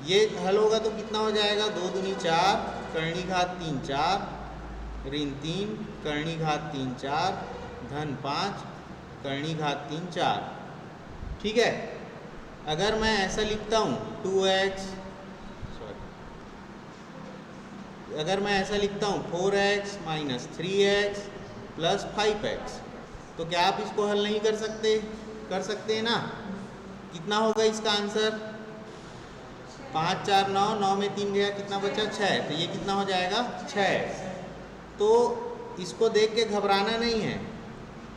Speaker 1: ये हल होगा तो कितना हो जाएगा, 2 दूनी 4 करनी घात 3 4 ऋण 3 करनी घात 3 4 धन 5 करनी घात 3 4। ठीक है, अगर मैं ऐसा लिखता हूँ 2x, अगर मैं ऐसा लिखता हूँ 4x minus 3x plus 5x, तो क्या आप इसको हल नहीं कर सकते, कर सकते हैं ना। कितना होगा इसका आंसर, 5 4 9, 9 में 3 गया, कितना बचा 6, तो ये कितना हो जाएगा 6। तो इसको देख के घबराना नहीं है।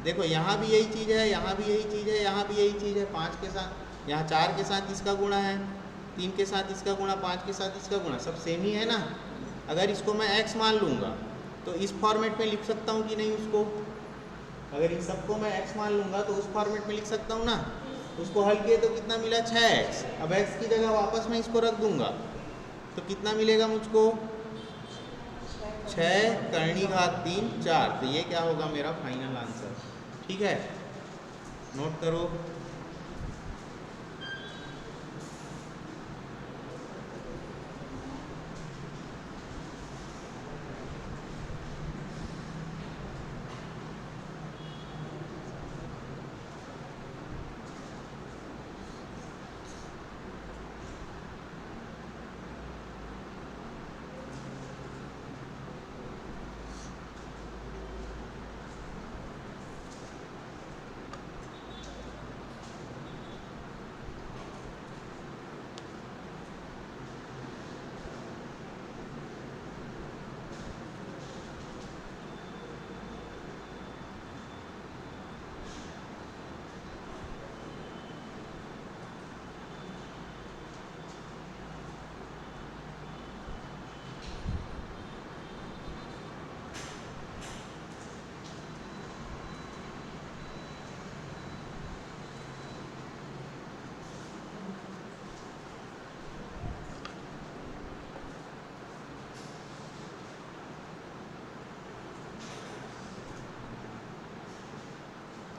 Speaker 1: देखो यहाँ भी यही चीज़ है, यहाँ भी यही चीज़ है, यहाँ भी यही चीज़ है, 5 के साथ, यहाँ 4 के साथ इसका गुणा है, 3 के साथ इसका गुणा, 5 के साथ इसका गुणा, सब सेम ही है ना। अगर इसको मैं x मान लूँगा तो इस फॉर्मेट में लिख सकता हूँ कि नहीं उसको, अगर इन सबको मैं x मान लूँगा तो उस फॉर्मेट में लिख सकता हूँ ना। उसको हल किए तो कितना मिला 6x। अब x की जगह वापस मैं इसको रख दूँगा तो कितना मिलेगा मुझको, 6 करनी घात 3 4। तो ये क्या होगा मेरा फाइनल आंसर। ठीक है, नोट करो।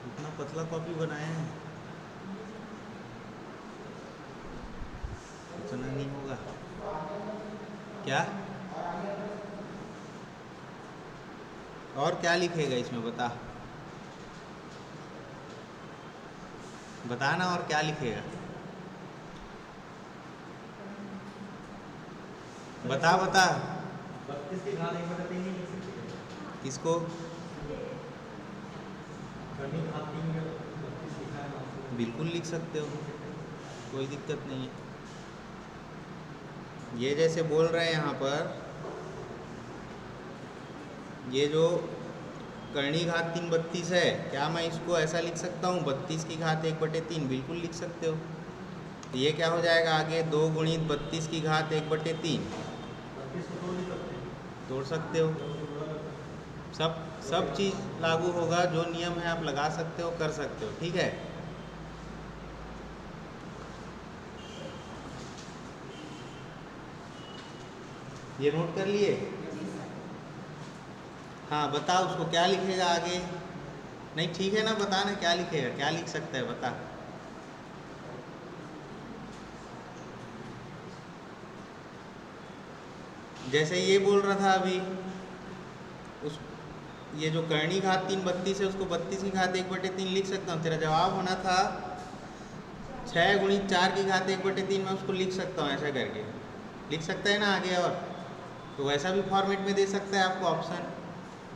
Speaker 1: इतना पतला कॉपी बनाया है, इतना नहीं होगा क्या। और क्या लिखेगा इसमें बता, बताना और क्या लिखेगा, बता बता।
Speaker 2: 32 की घात 1/3 नहीं लिख सकते,
Speaker 1: किसको,
Speaker 2: करनी घात 3 में 32 लिखा है ना,
Speaker 1: बिल्कुल लिख सकते हो, कोई दिक्कत नहीं है। ये जैसे बोल रहे हैं यहाँ पर, ये जो करनी घात 3 32 है, क्या मैं इसको ऐसा लिख सकता हूँ 32 की घात 1/3, बिल्कुल लिख सकते हो। तो ये क्या हो जाएगा आगे, 2 गुणित 32 की घात 1/3,
Speaker 2: 32 को
Speaker 1: तोड़ सकते हो। सब चीज़ लागू होगा, जो नियम है आप लगा सकते हो, कर सकते हो। ठीक है, ये नोट कर लिए? हाँ बता, उसको क्या लिखेगा आगे? नहीं ठीक है ना, बता ना क्या लिखेगा, क्या लिख सकता है बता। जैसे ये बोल रहा था अभी, उस ये जो करनी घात 3/32 है उसको 32 की घात 1/3 लिख सकता हूँ। तेरा जवाब होना था 6 गुणित 4 की घात 1/3 में उसको लिख सकता हूँ, ऐसा करके लिख सकता है ना आगे। और तो वैसा भी फॉर्मेट में दे सकता है आपको ऑप्शन।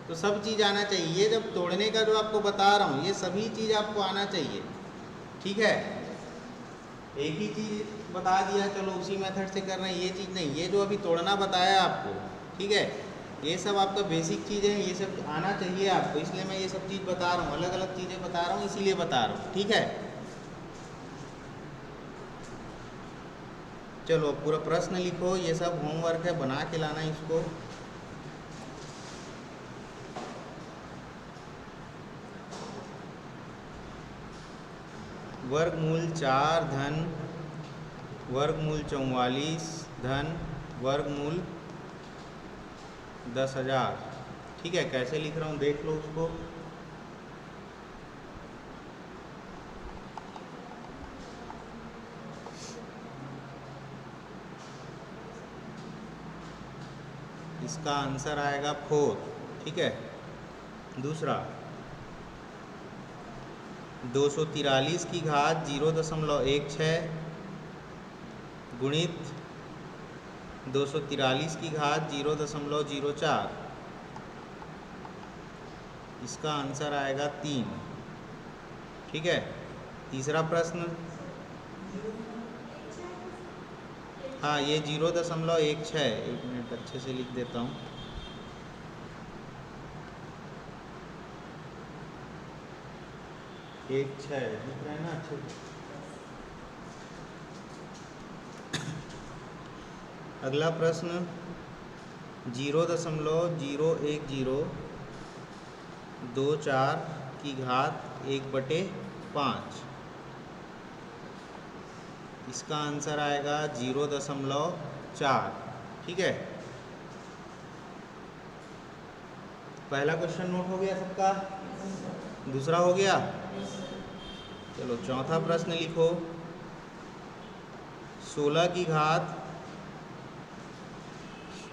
Speaker 1: तो सब चीज़ आना चाहिए, ये जब तोड़ने का जो आपको बता रहा हूँ ये सभी चीज़ आपको आना चाहिए, ठीक है। एक ही चीज़ बता दिया चलो उसी मेथड से कर रहे हैं, ये चीज़ नहीं, ये जो अभी तोड़ना बताया आपको, ठीक है, ये सब आपका बेसिक चीज़ें हैं, ये सब आना चाहिए आपको, इसलिए मैं ये सब चीज़ बता रहा हूँ, अलग अलग चीज़ें बता रहा हूँ इसीलिए बता रहा हूँ, ठीक है। चलो अब पूरा प्रश्न लिखो, ये सब होमवर्क है, बना के लाना इसको। वर्गमूल 4 धन वर्गमूल 44 धन वर्गमूल 10,000, ठीक है। कैसे लिख रहा हूँ देख लो उसको। इसका आंसर आएगा 4, ठीक है। दूसरा 243 की घात 0.16 गुणित 243 की घात 0.04, इसका आंसर आएगा 3, ठीक है। तीसरा प्रश्न, हाँ ये 0.16, एक मिनट अच्छे से लिख देता हूँ। एक 6 लिख रहे हैं ना अच्छे से। अगला प्रश्न 0.01024 की घात 1/5, इसका आंसर आएगा 0.4, ठीक है। पहला क्वेश्चन नोट हो गया सबका, दूसरा हो गया। चलो चौथा प्रश्न लिखो। 16 की घात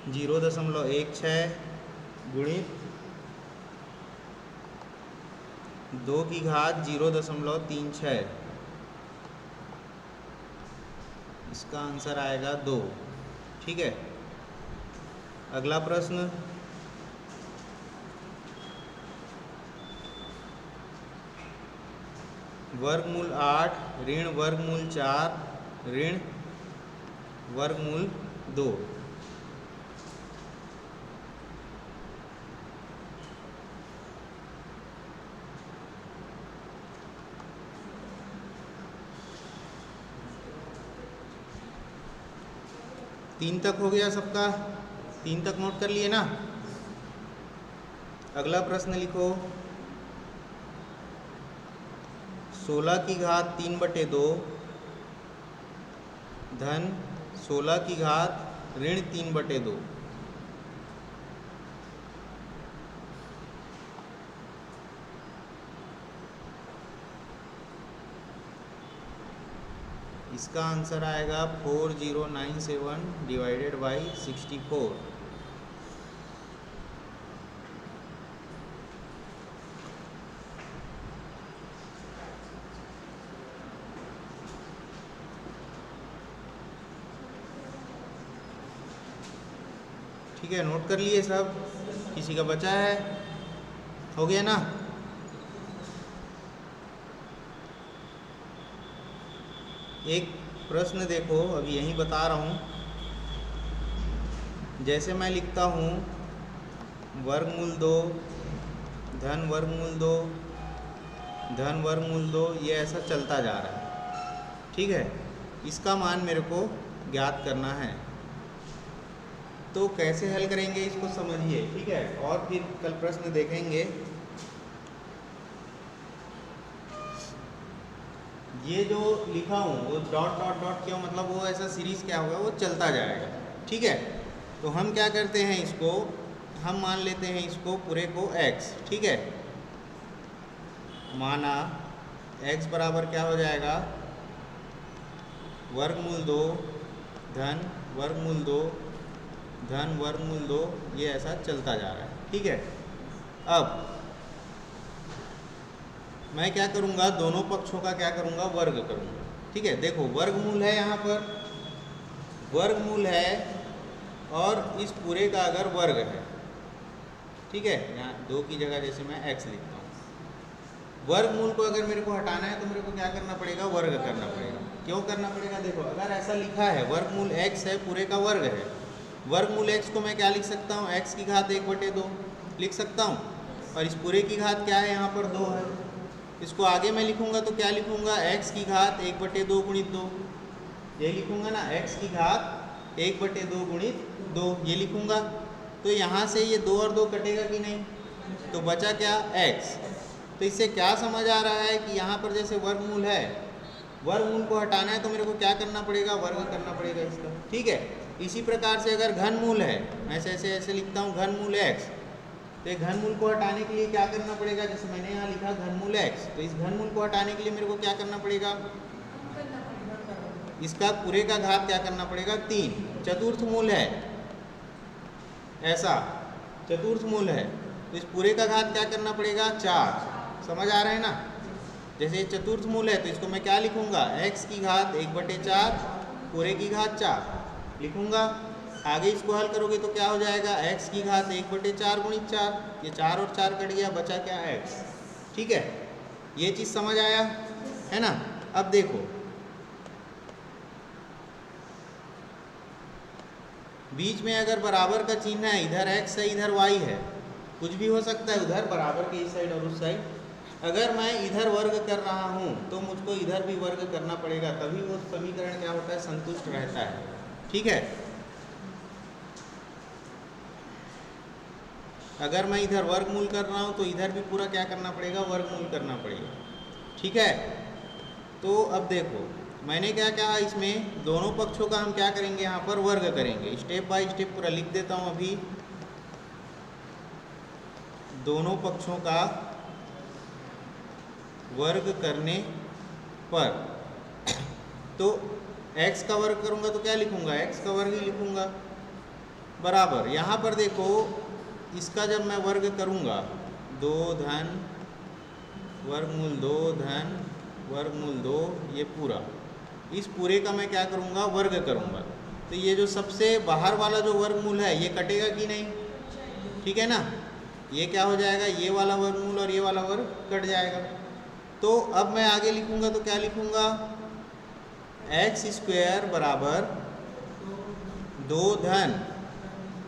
Speaker 1: 0.16 गुणित 2 की घात 0.36, इसका आंसर आएगा 2, ठीक है। अगला प्रश्न वर्गमूल 8 ऋण वर्गमूल 4 ऋण वर्गमूल 2, तीन तक हो गया सबका, 3 तक नोट कर लिए ना। अगला प्रश्न लिखो। 16 की घात 3/2 धन 16 की घात ऋण 3/2, इसका आंसर आएगा 4097 डिवाइडेड बाई 64, ठीक है। नोट कर लिए सब, किसी का बचा है? हो गया ना। एक प्रश्न देखो, अभी यही बता रहा हूँ। जैसे मैं लिखता हूँ वर्गमूल 2 धन वर्गमूल 2 धन वर्गमूल 2, ये ऐसा चलता जा रहा है, ठीक है। इसका मान मेरे को ज्ञात करना है, तो कैसे हल करेंगे इसको समझिए, ठीक है। और फिर कल प्रश्न देखेंगे। ये जो लिखा हूँ वो डॉट डॉट डॉट क्यों, मतलब वो ऐसा सीरीज क्या होगा, वो चलता जाएगा, ठीक है। तो हम क्या करते हैं, इसको हम मान लेते हैं इसको पूरे को x, ठीक है। माना x बराबर क्या हो जाएगा, वर्गमूल 2 धन वर्गमूल 2 धन वर्गमूल 2, ये ऐसा चलता जा रहा है, ठीक है। अब मैं क्या करूँगा, दोनों पक्षों का क्या करूँगा, वर्ग करूँगा, ठीक है। देखो वर्गमूल है, यहाँ पर वर्गमूल है और इस पूरे का अगर वर्ग है, ठीक है, यहाँ 2 की जगह जैसे मैं x लिखता हूँ। वर्गमूल को अगर मेरे को हटाना है तो मेरे को क्या करना पड़ेगा, वर्ग करना पड़ेगा। क्यों करना पड़ेगा, देखो अगर ऐसा लिखा है वर्गमूल x है, पूरे का वर्ग है, वर्गमूल x को मैं क्या लिख सकता हूँ, x की घात 1/2 लिख सकता हूँ, और इस पूरे की घात क्या है, यहाँ पर 2 है। इसको आगे मैं लिखूंगा तो क्या लिखूंगा, x की घात 1/2 गुणित 2, ये लिखूंगा ना, x की घात 1/2 गुणित 2, ये लिखूंगा। तो यहाँ से ये 2 और 2 कटेगा कि नहीं, तो बचा क्या, x। तो इससे क्या समझ आ रहा है कि यहाँ पर जैसे वर्गमूल है, वर्गमूल को हटाना है तो मेरे को क्या करना पड़ेगा, वर्ग करना पड़ेगा इसका, ठीक है। इसी प्रकार से अगर घनमूल है, मैं ऐसे लिखता हूँ घनमूल x, तो घनमूल को हटाने के लिए क्या करना पड़ेगा, जैसे मैंने यहाँ लिखा घनमूल x, तो इस घनमूल को हटाने के लिए मेरे को क्या करना पड़ेगा, इसका पूरे का घात क्या करना पड़ेगा, 3। चतुर्थ मूल है, ऐसा चतुर्थ मूल है, तो इस पूरे का घात क्या करना पड़ेगा, 4। समझ आ रहा है ना। जैसे ये चतुर्थ मूल है तो इसको मैं क्या लिखूंगा, x की घात 1/4 पूरे की घात 4 लिखूंगा। आगे इसको हल करोगे तो क्या हो जाएगा, x की घात 1/4 गुणित 4, ये 4 और 4 कट गया, बचा क्या, x, ठीक है। ये चीज़ समझ आया है ना। अब देखो बीच में अगर बराबर का चिन्ह है, इधर x है इधर y है, कुछ भी हो सकता है, उधर बराबर के इस साइड और उस साइड। अगर मैं इधर वर्ग कर रहा हूँ तो मुझको इधर भी वर्ग करना पड़ेगा, तभी वो समीकरण क्या होता है, संतुष्ट रहता है, ठीक है। अगर मैं इधर वर्गमूल कर रहा हूँ तो इधर भी पूरा क्या करना पड़ेगा, वर्गमूल करना पड़ेगा, ठीक है। तो अब देखो मैंने क्या कहा, इसमें दोनों पक्षों का हम क्या करेंगे, यहाँ पर वर्ग करेंगे। स्टेप बाय स्टेप पूरा लिख देता हूँ अभी। दोनों पक्षों का वर्ग करने पर तो x का वर्ग करूँगा तो क्या लिखूँगा, x का वर्ग ही लिखूँगा, बराबर। यहाँ पर देखो इसका जब मैं वर्ग करूँगा, 2 धन वर्गमूल 2 धन वर्गमूल 2, ये पूरा, इस पूरे का मैं क्या करूँगा, वर्ग करूँगा। तो ये जो सबसे बाहर वाला जो वर्गमूल है ये कटेगा कि नहीं, ठीक है ना। ये क्या हो जाएगा, ये वाला वर्गमूल और ये वाला वर्ग कट जाएगा। तो अब मैं आगे लिखूँगा तो क्या लिखूँगा, x² बराबर 2 धन,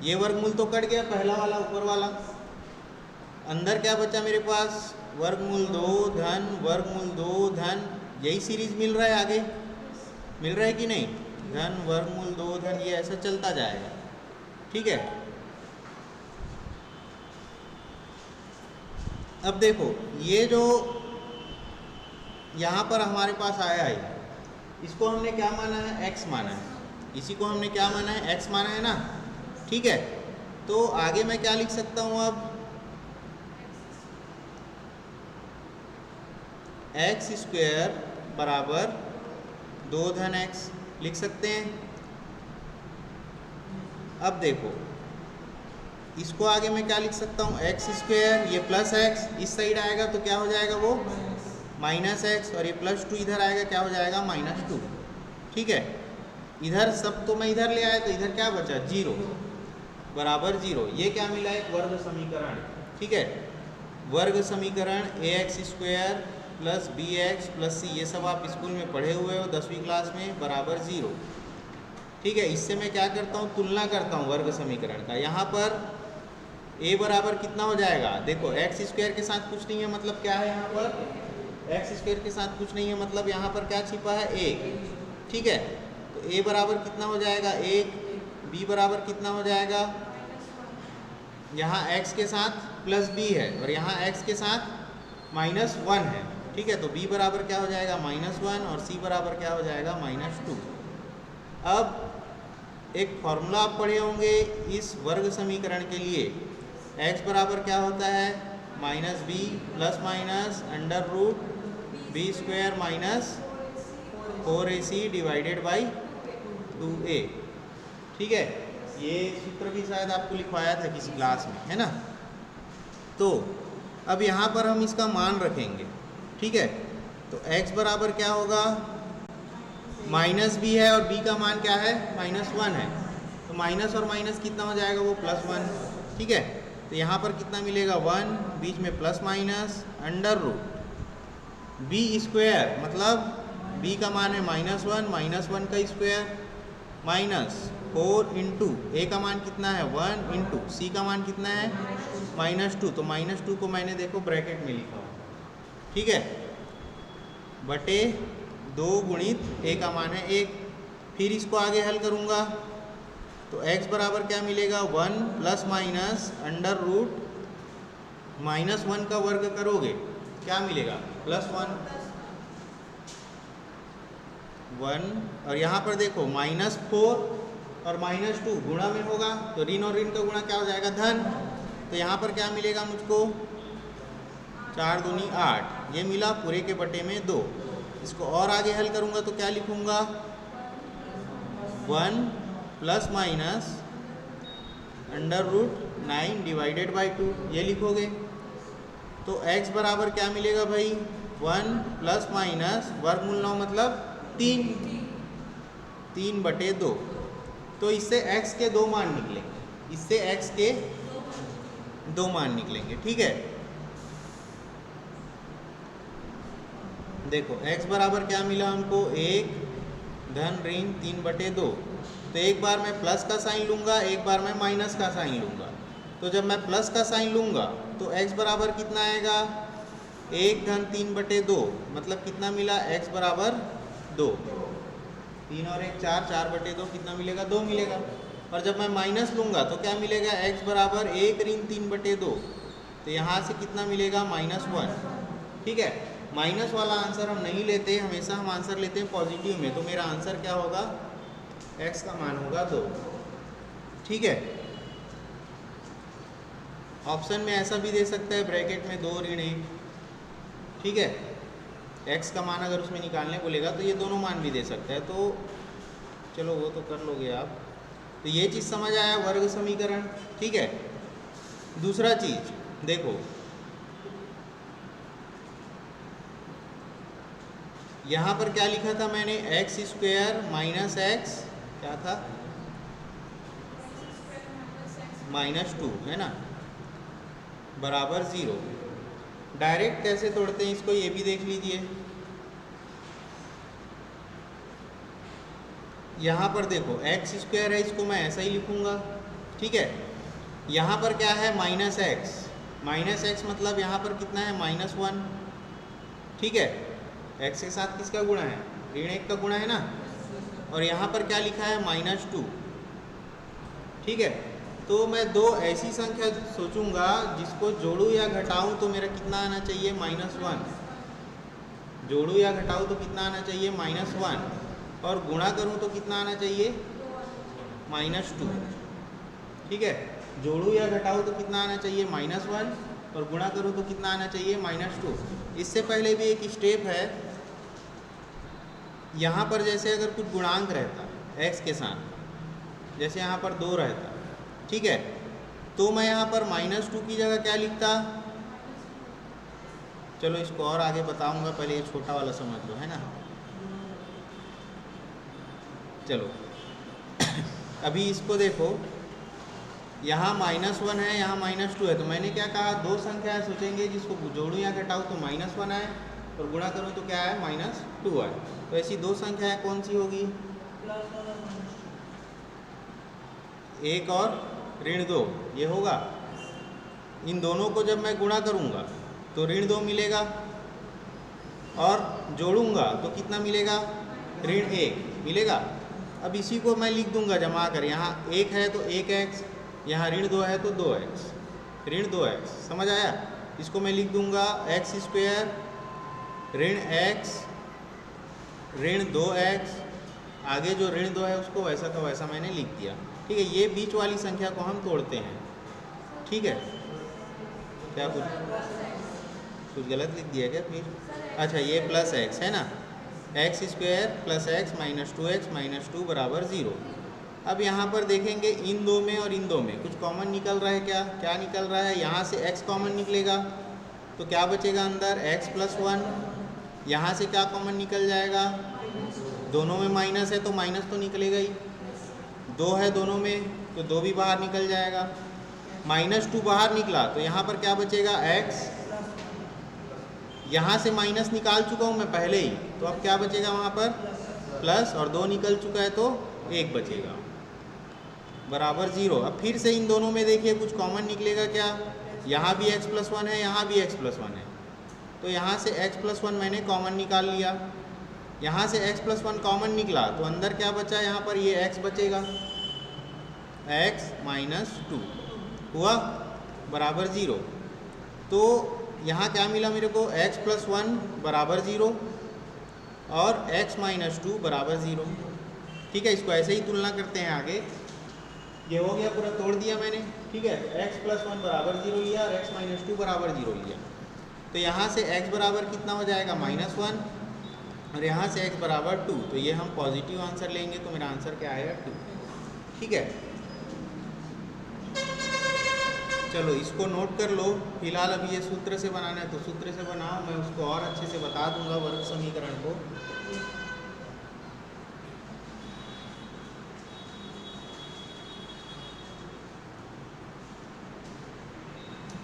Speaker 1: ये वर्गमूल तो कट गया, पहला वाला ऊपर वाला, अंदर क्या बचा मेरे पास, वर्गमूल 2 धन वर्गमूल 2 धन, यही सीरीज मिल रहा है, आगे मिल रहा है कि नहीं, धन वर्गमूल 2 धन, ये ऐसा चलता जाएगा, ठीक है। अब देखो ये जो यहाँ पर हमारे पास आया है, इसको हमने क्या माना है, x माना है, इसी को हमने क्या माना है, x माना है ना, ठीक है। तो आगे मैं क्या लिख सकता हूँ, अब x² बराबर 2 धन x लिख सकते हैं। अब देखो इसको आगे मैं क्या लिख सकता हूँ, x², ये प्लस x इस साइड आएगा तो क्या हो जाएगा, वो माइनस x, और ये +2 इधर आएगा, क्या हो जाएगा, -2, ठीक है। इधर सब तो मैं इधर ले आया तो इधर क्या बचा, 0 बराबर 0। ये क्या मिला, एक वर्ग समीकरण, ठीक है। वर्ग समीकरण ax² + bx + c, ये सब आप स्कूल में पढ़े हुए हो 10वीं क्लास में, बराबर 0, ठीक है। इससे मैं क्या करता हूँ, तुलना करता हूँ वर्ग समीकरण का। यहाँ पर a बराबर कितना हो जाएगा, देखो x² के साथ कुछ नहीं है, मतलब क्या है, यहाँ पर x² के साथ कुछ नहीं है, मतलब यहाँ पर क्या छिपा है, 1, ठीक है। तो a बराबर कितना हो जाएगा, 1, b बराबर कितना हो जाएगा, यहाँ x के साथ +b है और यहाँ x के साथ -1 है, ठीक है। तो b बराबर क्या हो जाएगा, -1, और c बराबर क्या हो जाएगा, -2। अब एक फॉर्मूला आप पढ़े होंगे इस वर्ग समीकरण के लिए, x बराबर क्या होता है, minus b plus minus under root b square minus 4ac divided by 2a। ठीक है, ये सूत्र भी शायद आपको लिखवाया था किसी क्लास में, है ना। तो अब यहाँ पर हम इसका मान रखेंगे। ठीक है, तो x बराबर क्या होगा, माइनस बी है और b का मान क्या है, -1 है, तो माइनस और माइनस कितना हो जाएगा, वो +1। ठीक है, तो यहाँ पर कितना मिलेगा, 1, बीच में plus minus under root b square, मतलब b का मान है -1, -1 का स्क्वायर माइनस 4 इंटू ए का मान कितना है 1 इंटू सी का मान कितना है -2, तो -2 को मैंने देखो ब्रैकेट में लिखा। ठीक है, बटे 2 गुणित ए का मान है 1। फिर इसको आगे हल करूँगा तो x बराबर क्या मिलेगा, 1 प्लस माइनस अंडर रूट -1 का वर्ग करोगे क्या मिलेगा, +1 और यहाँ पर देखो -4 और -2 गुणा में होगा, तो ऋण और ऋण का गुणा क्या हो जाएगा, धन। तो यहाँ पर क्या मिलेगा मुझको, 4 दूनी 8, ये मिला पूरे के बटे में 2। इसको और आगे हल करूँगा तो क्या लिखूँगा, 1 plus minus under root 9 divided by 2, ये लिखोगे। तो x बराबर क्या मिलेगा भाई, 1 प्लस माइनस वर्गमूल 9 मतलब 3 बटे 2। तो इससे x के 2 मान निकलेंगे, इससे x के 2 मान निकलेंगे। ठीक है, देखो x बराबर क्या मिला हमको, 1 धन ऋण 3 बटे 2। तो एक बार मैं प्लस का साइन लूँगा, एक बार मैं माइनस का साइन लूँगा। तो जब मैं प्लस का साइन लूँगा तो x बराबर कितना आएगा, 1 धन 3 बटे 2, मतलब कितना मिला, x बराबर 2। 3 और 1 4, 4 बटे 2 कितना मिलेगा, 2 मिलेगा। और जब मैं माइनस लूँगा तो क्या मिलेगा, x बराबर 1 ऋण 3 बटे 2, तो यहाँ से कितना मिलेगा, -1। ठीक है, माइनस वाला आंसर हम नहीं लेते, हमेशा हम आंसर लेते हैं पॉजिटिव में। तो मेरा आंसर क्या होगा, x का मान होगा 2। ठीक है, ऑप्शन में ऐसा भी दे सकता है, ब्रैकेट में 2 ऋण 1। ठीक है, x का मान अगर उसमें निकालने बोलेगा तो ये दोनों मान भी दे सकता है। तो चलो वो तो कर लोगे आप। तो ये चीज़ समझ आया, वर्ग समीकरण। ठीक है, दूसरा चीज देखो, यहाँ पर क्या लिखा था मैंने, x स्क्वायर माइनस एक्स क्या था, -2 है ना, बराबर 0। डायरेक्ट कैसे तोड़ते हैं इसको, ये भी देख लीजिए। यहाँ पर देखो x स्क्वायर है, इसको मैं ऐसा ही लिखूँगा। ठीक है, यहाँ पर क्या है, माइनस एक्स मतलब यहाँ पर कितना है, -1। ठीक है, x के साथ किसका गुणा है, ऋण 1 का गुणा है ना। और यहाँ पर क्या लिखा है, -2। ठीक है, तो मैं दो ऐसी संख्या सोचूंगा जिसको जोड़ूं या घटाऊं तो मेरा कितना आना चाहिए, -1। जोड़ूं या घटाऊं तो कितना आना चाहिए, -1। और गुणा करूं तो कितना आना चाहिए, -2। ठीक है, जोड़ूं या घटाऊं तो कितना आना चाहिए, -1, और गुणा करूं तो कितना आना चाहिए, -2। इससे पहले भी एक स्टेप है, यहाँ पर जैसे अगर कुछ गुणांक रहता x के साथ, जैसे यहाँ पर 2 रहता, ठीक है, तो मैं यहाँ पर -2 की जगह क्या लिखता, चलो इसको और आगे बताऊंगा, पहले ये छोटा वाला समझ लो, है ना। चलो अभी इसको देखो, यहाँ -1 है, यहाँ -2 है, तो मैंने क्या कहा, दो संख्याएं सोचेंगे जिसको जोड़ूं या घटाऊं तो -1 आए और गुणा करूं तो क्या है, -2 आए। तो ऐसी दो संख्याएं कौन सी होगी, 1 और ऋण 2, ये होगा। इन दोनों को जब मैं गुणा करूंगा तो ऋण 2 मिलेगा, और जोड़ूंगा तो कितना मिलेगा, ऋण 1 मिलेगा। अब इसी को मैं लिख दूंगा जमा कर, यहाँ 1 है तो 1x, यहाँ ऋण 2 है तो 2x, ऋण 2x, समझ आया। इसको मैं लिख दूंगा x स्क्वायर ऋण x ऋण 2x आगे जो ऋण 2 है उसको वैसा का वैसा मैंने लिख दिया। ठीक है, ये बीच वाली संख्या को हम तोड़ते हैं। ठीक है, क्या कुछ गलत लिख दिया क्या फिर? अच्छा, ये प्लस एक्स है ना, x square plus x minus 2x minus 2 बराबर 0। अब यहाँ पर देखेंगे इन दो में और इन दो में कुछ कॉमन निकल रहा है क्या? क्या निकल रहा है? यहाँ से x कॉमन निकलेगा तो क्या बचेगा अंदर? x plus 1। यहाँ से क्या कॉमन निकल जाएगा? दोनों में माइनस है तो माइनस तो निकलेगा ही, 2 है दोनों में तो 2 भी बाहर निकल जाएगा। माइनस 2 बाहर निकला तो यहाँ पर क्या बचेगा? x। यहाँ से माइनस निकाल चुका हूँ मैं पहले ही, तो अब क्या बचेगा वहाँ पर? प्लस, और 2 निकल चुका है तो 1 बचेगा बराबर 0। अब फिर से इन दोनों में देखिए कुछ कॉमन निकलेगा क्या? यहाँ भी x प्लस 1 है, यहाँ भी x प्लस 1 है, तो यहाँ से x प्लस 1 मैंने कॉमन निकाल लिया। यहाँ से x प्लस 1 कॉमन निकला तो अंदर क्या बचा? यहाँ पर ये x बचेगा, x माइनस 2 हुआ बराबर 0। तो यहाँ क्या मिला मेरे को? x प्लस 1 बराबर 0 और x माइनस 2 बराबर 0। ठीक है, इसको ऐसे ही तुलना करते हैं आगे। ये हो गया, पूरा तोड़ दिया मैंने। ठीक है, x प्लस 1 बराबर 0 लिया और x माइनस 2 बराबर 0 लिया, तो यहाँ से x बराबर कितना हो जाएगा? माइनस 1, और यहाँ से x बराबर 2, तो ये हम पॉजिटिव आंसर लेंगे तो मेरा आंसर क्या आएगा? 2। ठीक है, चलो इसको नोट कर लो। फिलहाल अभी ये सूत्र से बनाना है तो सूत्र से बनाओ, मैं उसको और अच्छे से बता दूंगा वर्ग समीकरण को।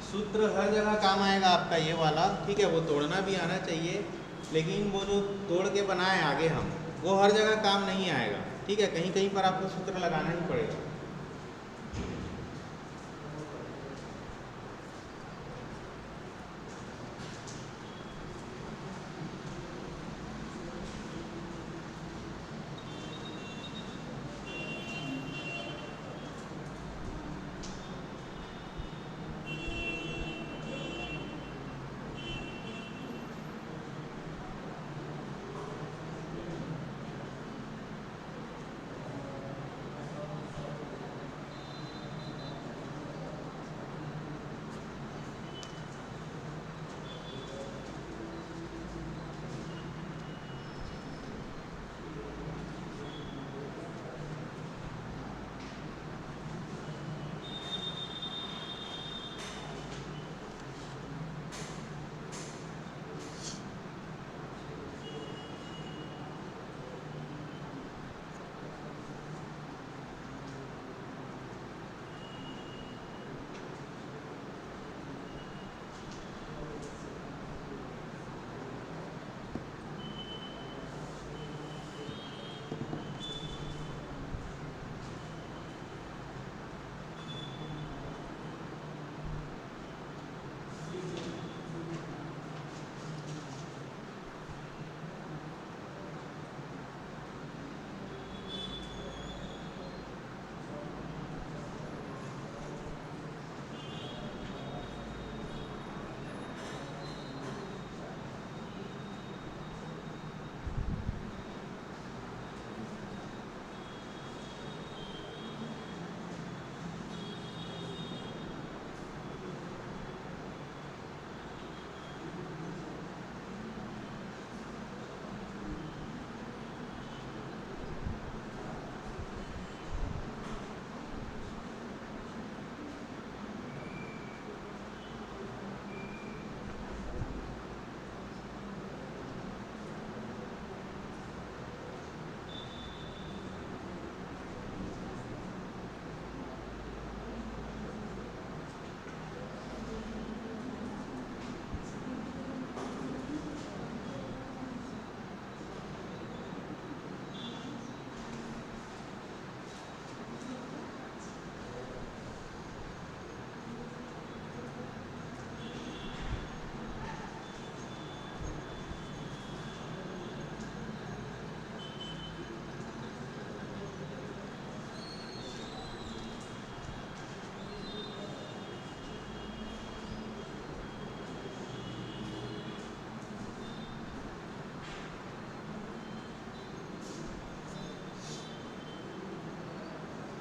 Speaker 1: सूत्र हर जगह काम आएगा आपका ये वाला। ठीक है, वो तोड़ना भी आना चाहिए, लेकिन वो जो तोड़ के बनाए आगे हम, वो हर जगह काम नहीं आएगा। ठीक है, कहीं कहीं पर आपको सूत्र लगाना ही पड़ेगा।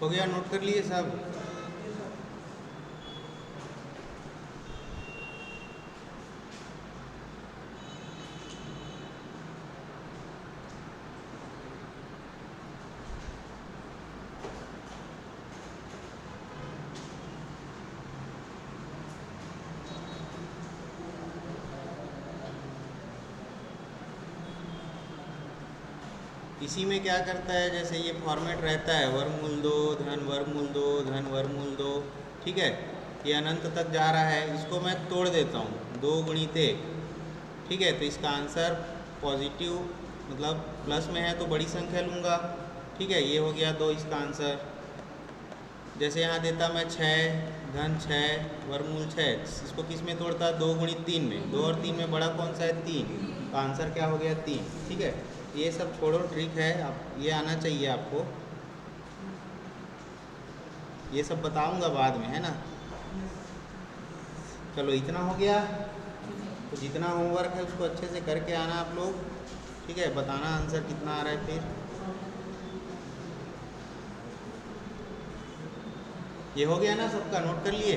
Speaker 1: हो गया, नोट कर लिए सब? इसी में क्या करता है, जैसे ये फॉर्मेट रहता है वर्गमूल 2 धन वर्गमूल 2 धन वर्गमूल 2, ठीक है, ये अनंत तक जा रहा है, इसको मैं तोड़ देता हूँ 2 गुणित 1, ठीक है, तो इसका आंसर पॉजिटिव मतलब प्लस में है तो बड़ी संख्या लूँगा, ठीक है, ये हो गया 2 इसका आंसर। जैसे यहाँ देता मैं 6 धन 6 वर्गमूल 6, इसको किस में तोड़ता, 2 गुणित 3 में, 2 और 3 में बड़ा कौन सा है 3, तो आंसर क्या हो गया 3, ठीक है। ये सब छोड़ो, ट्रिक है, आप ये आना चाहिए आपको, ये सब बताऊंगा बाद में, है ना। चलो इतना हो गया, तो जितना होमवर्क है उसको अच्छे से करके आना आप लोग, ठीक है, बताना आंसर कितना आ रहा है फिर। ये हो गया ना सबका, नोट कर लिए?